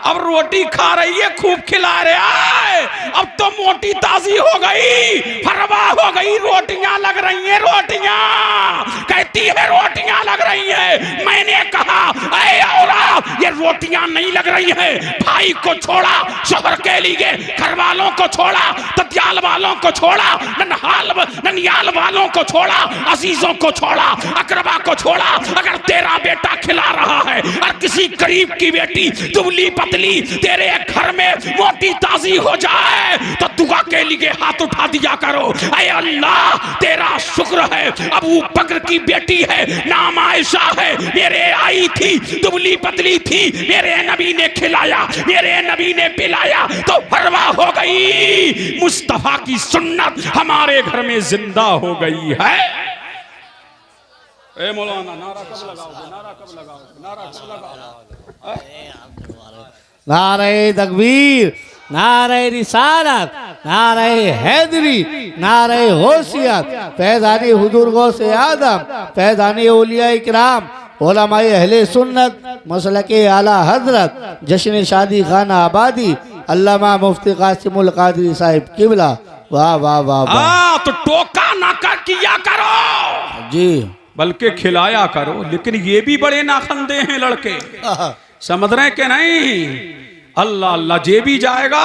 अब रोटी खा रही है, खूब खिला रहा है, अब तो मोटी ताजी हो गई, फरवा हो गई, रोटियां लग रही हैं, रोटियां, कहती है रोटियां लग रही है। मैंने कहा ऐ औरत, ये रोटियां नहीं लग रही है। भाई को छोड़ा शोहर के लिए, घर वालों को छोड़ा, तत्याल वालों को छोड़ा, ननियाल वालों को छोड़ा, अजीजों को छोड़ा, अकरबा को छोड़ा। अगर तेरा बेटा खिला रहा है और किसी गरीब की बेटी दुबली पतली तेरे घर में मोटी ताजी हो जाए तो दुआ के लिए हाथ उठा दिया करो। ऐ अल्लाह तेरा शुक्र है, अबू बकर की बेटी है, नाम आयशा है, मेरे आई थी, दुबली पतली थी, मेरे नबी ने खिलाया, मेरे नबी ने पिलाया तो फरवा हो गई। मुस्तफा की सुन्नत हमारे घर में जिंदा हो गई है। ए मौलाना नारा कब लगाओगे, नारा कब लगाओगे, नारा कब लगाओगे? नारे तकबीर, नारे रिसालत, नारे हैदरी, नारे गौसियत, फैज़ाने हुजूर गौसे आदम, फैज़ाने औलिया इकराम, उलमाए अहले सुन्नत, मसलके आला हजरत, जश्न शादी खाना आबादी, अल्लामा मुफ्ती कासिमुल कादरी साहिब किबला। वाह वाह वाह वाह। तो टोका ना कर किया करो जी, बल्कि खिलाया करो। लेकिन ये भी बड़े नाखंदे हैं लड़के, समझ रहे कि नहीं? अल्लाह अल्लाह जे भी जाएगा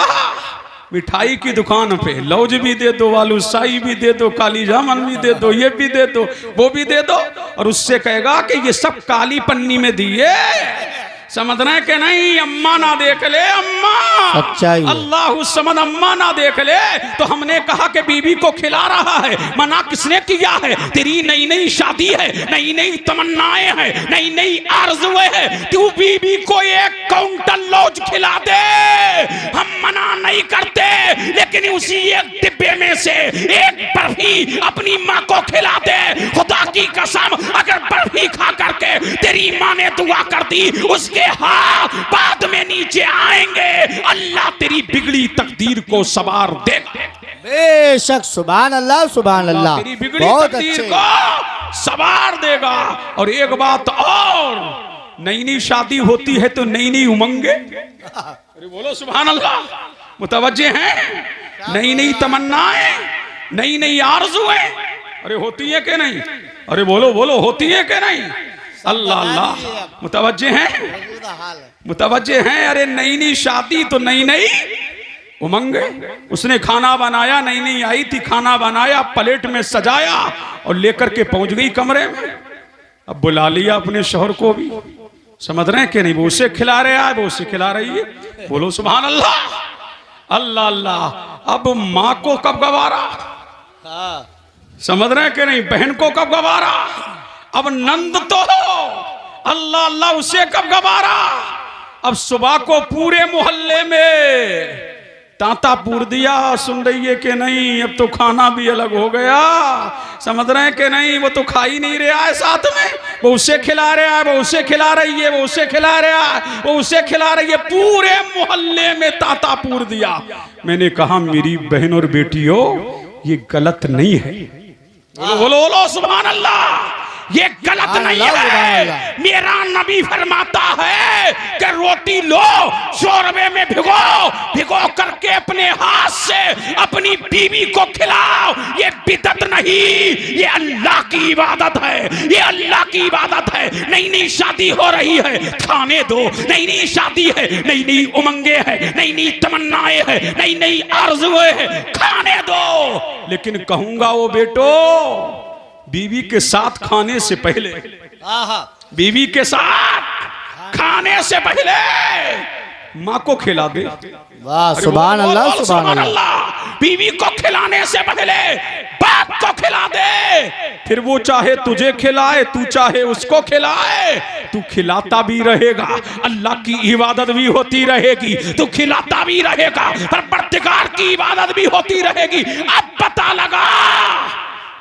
मिठाई की दुकान पे, लौज भी दे दो, बालूशाही भी दे दो, काली जामन भी दे दो, ये भी दे दो, वो भी दे दो, और उससे कहेगा कि ये सब काली पन्नी में दिए। समझ रहे कि नहीं? अम्मा ना देख ले, अम्मा सच्चाई। अल्लाह समझ, अम्मा ना देख ले। तो हमने कहा कि बीबी को खिला रहा है, मना किसने किया है? तेरी नई नई शादी है, नई नई तमन्नाएं हैं, नई नई आरज़ुएं हैं, तू बीबी को एक काउंटर लौज खिला दे, हम मना नहीं करते। लेकिन उसी एक डिब्बे में से एक बर्फी अपनी माँ को खिला दे। खुदा की कसम, अगर बर्फी खा करके तेरी माँ ने दुआ कर दी, उसके हाथ बाद में नीचे आएंगे, अल्लाह तेरी बिगड़ी तकदीर को सवार देगा। बेशक, सुभान अल्लाह सुभान अल्लाह, तेरी बिगड़ी बहुत तकदीर अच्छे। को सवार देगा। और एक बात और, नई नई शादी होती है तो नई नई उमंगे, अरे बोलो सुभान अल्लाह, मुतवज्जे हैं? नई नई तमन्नाएं, नई नई आरज़ुएं, अरे होती है कि नहीं? अरे बोलो बोलो, होती है कि नहीं? अल्लाह अल्लाह, मुतवज्जे हैं? मुतवज्जे हैं? अरे नई नई शादी तो नई नई उमंग। उसने खाना बनाया, नई नई आई थी, खाना बनाया, प्लेट में सजाया और लेकर के पहुंच गई कमरे में। अब बुला लिया अपने शौहर को भी, समझ रहे हैं कि नहीं? वो उसे खिला रहा है, वो उसे खिला रही है। बोलो सुभान अल्लाह, अल्लाह अल्लाह। अब माँ को कब गवारा, समझ रहे हैं कि नहीं? बहन को कब गवारा? अब नंद तो अल्लाह अल्लाह, उसे कब गवारा? अब सुबह को पूरे मोहल्ले में तांता पूर दिया। सुन रही है कि नहीं? अब तो खाना भी अलग हो गया, समझ रहे हैं कि नहीं? वो तो खा ही नहीं रहा है साथ में, वो उसे खिला रहा है, वो उसे खिला रही है, वो उसे खिला रहा है, वो उसे खिला रही है। पूरे मोहल्ले में तांता पूर दिया। मैंने कहा मेरी बहन और बेटियों, ये गलत नहीं है। बोलो बोलो सुभान अल्लाह, ये गलत नहीं है। मेरा नबी फरमाता है कि रोटी लो, शोरबे में भिगो, भिगो करके अपने हाथ से अपनी बीवी को खिलाओ। ये बिदअत नहीं, ये अल्लाह की इबादत है, ये अल्लाह की इबादत है। नई नई शादी हो रही है, खाने दो। नई नई शादी है, नई नई उमंगे है, नई नई तमन्नाएं है, नई नई आरज़ुएं है, खाने दो। लेकिन कहूंगा वो बेटो, बीवी के साथ खाने से पहले, बीवी के साथ खाने से पहले माँ को खिला दे। वाह, सुभान अल्लाह सुभान अल्लाह। बीवी को खिलाने से पहले बाप को खिला दे, फिर वो चाहे तुझे खिलाए, तू चाहे उसको खिलाए, तू खिलाता भी रहेगा, अल्लाह की इबादत भी होती रहेगी, तू खिलाता भी रहेगा, परवरदिगार की इबादत भी होती रहेगी। अब पता लगा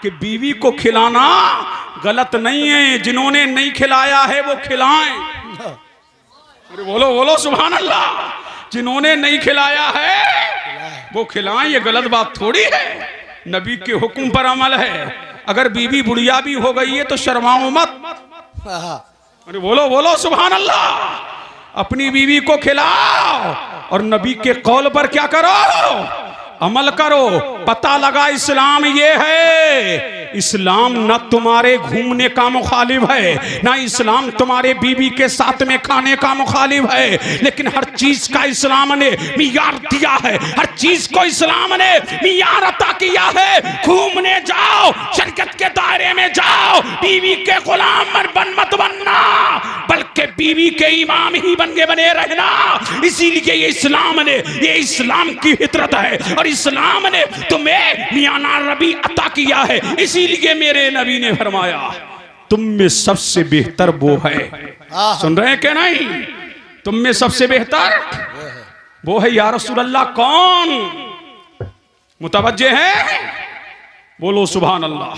कि बीवी को खिलाना गलत नहीं है, जिन्होंने नहीं खिलाया है वो खिलाएं। अरे बोलो बोलो सुभान अल्लाह, जिन्होंने नहीं खिलाया है वो खिलाएं, ये गलत बात थोड़ी है। नबी के हुक्म पर अमल है। अगर बीवी बुढ़िया भी हो गई है तो शर्माओ मत। अरे बोलो बोलो सुभान अल्लाह, अपनी बीवी को खिलाओ और नबी के कौल पर क्या करो, अमल करो। पता लगा इस्लाम ये है, इस्लाम न तुम्हारे घूमने का मुखालिफ है, ना इस्लाम तुम्हारे बीवी के साथ में खाने का मुखालिफ है, लेकिन हर चीज का इस्लाम ने मियार दिया है, हर चीज को इस्लाम ने मियार अता किया है। घूमने जाओ, शरीयत के दायरे में जाओ, बीवी के गुलाम मत बनना, बल्कि बीवी के इमाम ही बने रहना। इसीलिए ये इस्लाम ने, ये इस्लाम की फितरत है और इस्लाम ने तुम्हें मियाना रबी अता किया है। इसीलिए मेरे नबी ने फरमाया तुम में सबसे बेहतर वो है। सुन रहे हैं क्या? नहीं, तुम में सबसे बेहतर वो है। या रसूल अल्लाह कौन? मुतवज्जे हैं? बोलो सुभान अल्लाह,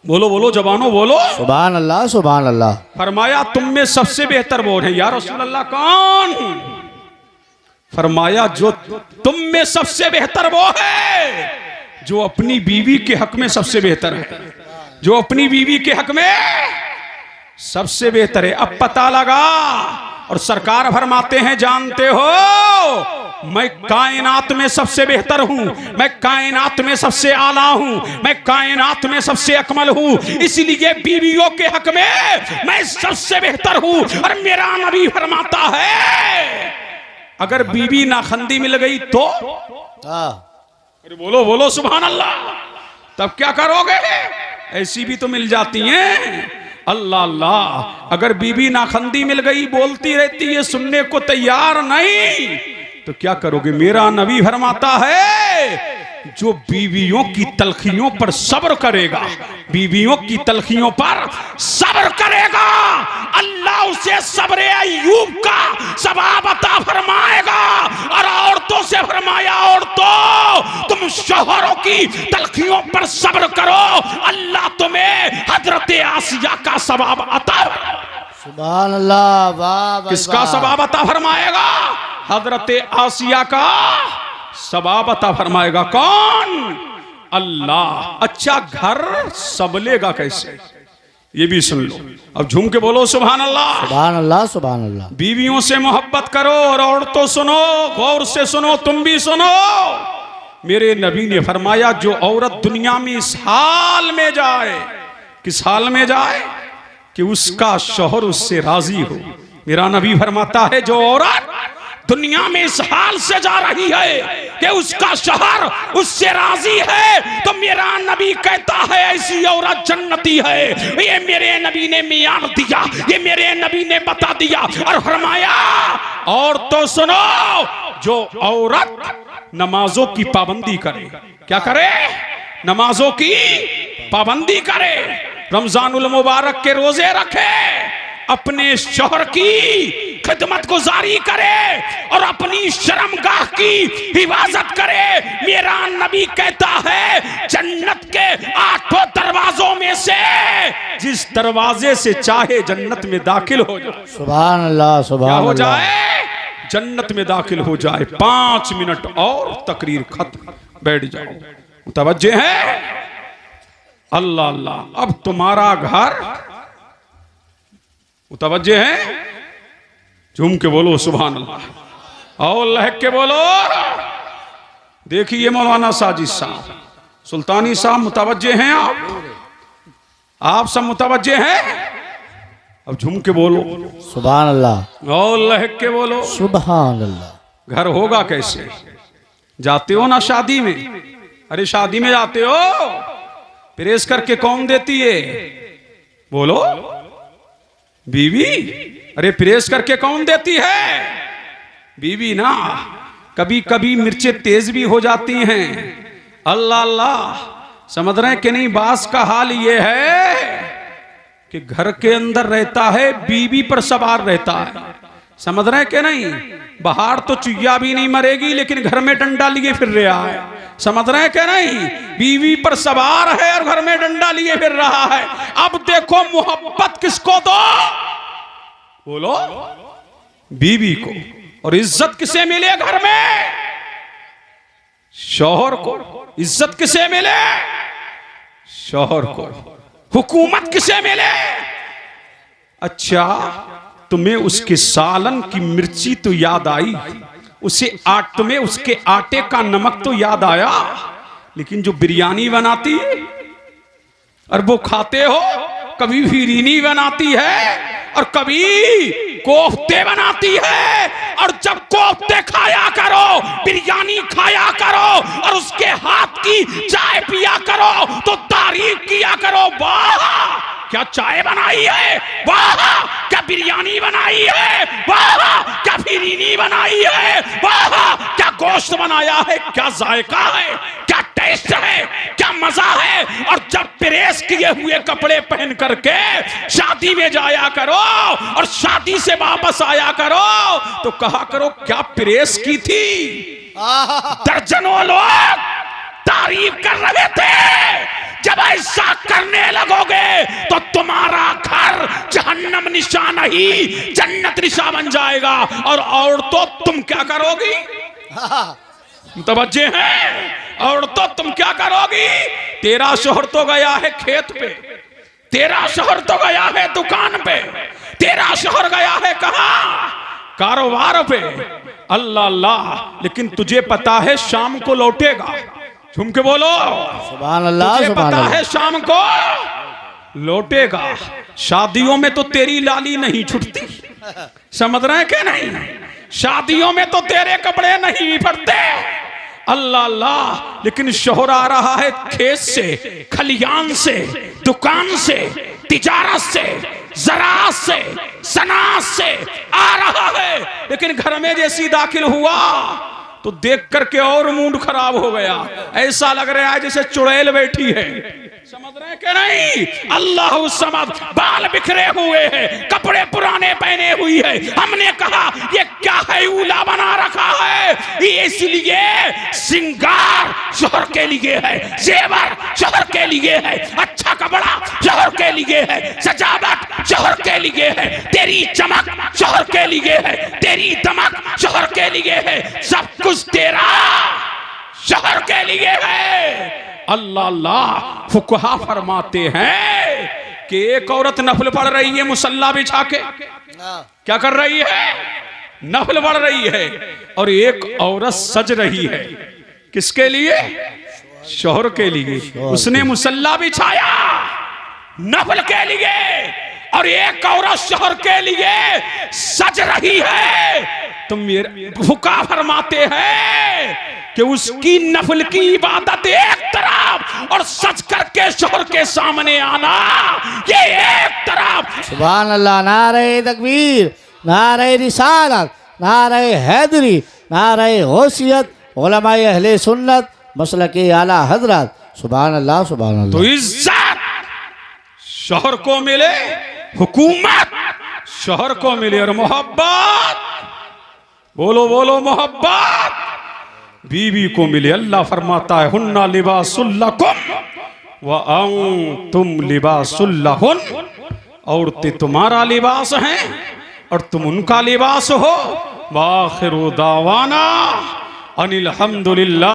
बोलो बोलो जवानों बोलो सुभान अल्लाह सुभान अल्लाह। फरमाया तुम में सबसे बेहतर वो है। या रसूल अल्लाह कौन? फरमाया जो तुम में सबसे बेहतर वो है जो अपनी बीवी के हक में सबसे बेहतर है, जो अपनी बीवी के हक में सबसे बेहतर है। अब पता लगा, और सरकार फरमाते हैं जानते हो मैं कायनात में सबसे बेहतर हूं, मैं कायनात में सबसे आला हूं, मैं कायनात में सबसे अकमल हूं, इसलिए बीवियों के हक में मैं सबसे बेहतर हूं। और मेरा नबी फरमाता है अगर बीवी नाखंदी मिल गई तो अरे बोलो बोलो सुभान अल्लाह, तब क्या करोगे? ऐसी भी तो मिल जाती हैं, अल्लाह अल्लाह। अगर बीवी नाखंदी मिल गई, बोलती रहती है, सुनने को तैयार नहीं, तो क्या करोगे? मेरा नबी फरमाता है जो बीवियों की तलखियों पर सब्र करेगा, बीवियों की तलखियों पर सब्र करेगा, अल्लाह उसे सब्र अय्यूब का सवाब अता फरमाएगा। और औरतों से फरमाया औरतों तुम शौहरों की तलखियों पर सब्र करो, अल्लाह तुम्हें हजरत आसिया का सवाब अता, सुभान अल्लाह, वाह। किसका सवाब अता फरमाएगा? हजरत आसिया का सवाब अता फरमाएगा। कौन? अल्लाह। अच्छा, घर संभलेगा कैसे, ये भी सुन लो। अब झूम के बोलो सुभान अल्लाह, सुभान अल्लाह, सुभान अल्लाह। बीवियों से मोहब्बत करो, और औरतों सुनो, गौर से सुनो, तुम भी सुनो। मेरे नबी ने फरमाया जो औरत दुनिया में इस हाल में जाए, किस हाल में जाए कि उसका शौहर उससे राजी हो। मेरा नबी फरमाता है जो औरत दुनिया में इस हाल से जा रही है कि उसका शौहर उससे राजी है, तो मेरा नबी कहता है ऐसी औरत जन्नती है। ये मेरे नबी ने मियार दिया, ये मेरे नबी ने बता दिया। और फरमाया और तो सुनो, जो औरत नमाजों की पाबंदी करे, क्या करे? नमाजों की पाबंदी करे, रमजानुल मुबारक के रोजे रखे, अपने शौहर की खिदमत गुजारी करे और अपनी शर्मगाह की हिफाजत करे। मेरा नबी कहता है जन्नत के 8 दरवाजों में से जिस दरवाजे से चाहे जन्नत में दाखिल हो जाए। सुभान अल्लाह, सुभान हो अल्लाह। जाए, जन्नत में दाखिल हो जाए। 5 मिनट और तकरीर खत्म, बैठ जाओ। तवज्जे है? अल्लाह अल्लाह। अब तुम्हारा घर, मुतवज्जे है? झूम के बोलो सुभान अल्लाह, और लहक के बोलो। देखिए मौलाना साजिद साहब, सुल्तानी साहब मुतवज्जे हैं, आप सब मुतवज्जे हैं? अब झूम के बोलो सुभान अल्लाह, और लहक के बोलो सुभान अल्लाह। घर होगा कैसे? जाते हो ना शादी में? अरे शादी में जाते हो, प्रेस करके कौन देती है? बोलो बीवी। अरे प्रेस करके कौन देती है? बीवी ना। कभी कभी मिर्चें तेज भी हो जाती हैं, अल्लाह अल्लाह। समझ रहे हैं कि नहीं? बास का हाल ये है कि घर के अंदर रहता है, बीवी पर सवार रहता है। समझ रहे हैं कि नहीं? बाहर तो चुईया भी नहीं मरेगी, लेकिन घर में डंडा लिए फिर रहा है। समझ रहे हैं कि नहीं? बीवी पर सवार है और घर में डंडा लिए फिर रहा है। अब देखो मोहब्बत किसको दो? बोलो बीवी को। और इज्जत किसे मिले घर में? शौहर को। इज्जत किसे मिले? शौहर को। हुकूमत किसे मिले? अच्छा, तुम्हें उसके सालन की मिर्ची तो याद आई, तुम्हें उसके आटे का नमक तो याद आया, लेकिन जो बिरयानी बनाती है और वो खाते हो, कभी फिरीनी बनाती है और कभी कोफ्ते बनाती है। और जब कोफ्ते खाया करो, बिरयानी खाया करो और उसके हाथ की चाय पिया करो तो तारीफ किया करो, वाह क्या चाय बनाई है, वाह क्या बिरयानी बनाई है, वाह क्या फिरीनी बनाई है, वाह क्या गोश्त बनाया है, क्या जायका है, क्या टेस्ट है, क्या मजा है। और जब प्रेस किए हुए कपड़े पहन करके शादी में जाया करो और शादी से वापस आया करो तो कहा करो क्या प्रेस की थी। दर्जनों लोग तारीफ कर रहे थे। जब ऐसा करने लगोगे तो तुम्हारा घर जहन्नम निशा नहीं, जन्नत निशा बन जाएगा। और औरतों तुम क्या करोगी? तवज्जो है, और तो तुम क्या करोगी? तेरा शोहर तो गया है खेत पे, तेरा शोहर तो गया है दुकान पे, तेरा शोहर गया है कहां? कारोबार पे। अल्लाह अल्लाह, लेकिन तुझे पता है शाम को लौटेगा। झूम के बोलो सुभान अल्लाह, तुझे सुभान पता अल्लाह। है शाम को लौटेगा। शादियों में तो तेरी लाली नहीं छुटती, समझ रहे हैं क्या? नहीं, शादियों में तो तेरे कपड़े नहीं फटते। अल्लाह अल्लाह, लेकिन शोहर आ रहा है खेत से, खलियान से, दुकान से, तिजारत से, ज़राअत से, सनाअत से आ रहा है, लेकिन घर में जैसी दाखिल हुआ तो देख करके और मूड खराब हो गया। ऐसा लग रहा है जैसे चुड़ैल बैठी है, समझ रहे हैं कि नहीं? अल्लाह समझ, बाल बिखरे हुए हैं, कपड़े पुराने पहने हुई है। हमने कहा ये क्या है, उला बना रखा है? ये इसलिए सिंगार शोहर के लिए है, जेवर शोहर के लिए है, अच्छा कपड़ा शोहर के लिए है, सजावट शोहर के लिए है, तेरी चमक शोहर के लिए है, तेरी दमक शोहर के लिए है, सब कुछ तेरा शोहर के लिए है। अल्लाह अल्लाह, फुकहा फरमाते हैं कि एक औरत नफल पढ़ रही है मुसल्ला बिछा के, क्या कर रही है? नफल पढ़ रही है। और एक औरत सज रही है, किसके लिए? शोहर के लिए। उसने मुसल्ला बिछाया नफल के लिए, और एक औरत शोहर के लिए सज रही है। तो मेरे फुकहा फरमाते हैं कि उसकी नफल की इबादत एक तरफ और सच करके शोहर के सामने आना ये एक तरफ। सुभान अल्लाह। नारे तकबीर, नारे रिसालत, नारे हैदरी, नारे गौसियत, उलमाए अहले सुन्नत, मसलके आला हजरत। सुभान अल्लाह, सुभान अल्लाह। तो इज्जत शोहर को मिले, हुकूमत शोहर को मिले, और मोहब्बत, बोलो बोलो मोहब्बत बीवी को मिले। अल्लाह फरमाता है हुन्ना लिबासुल लकुम व अंतुम लिबासुल लहुन, औरतें तुम्हारा लिबास हैं और तुम उनका लिबास हो। वाखिरु दावाना अनिल हम्दुलिल्लाह।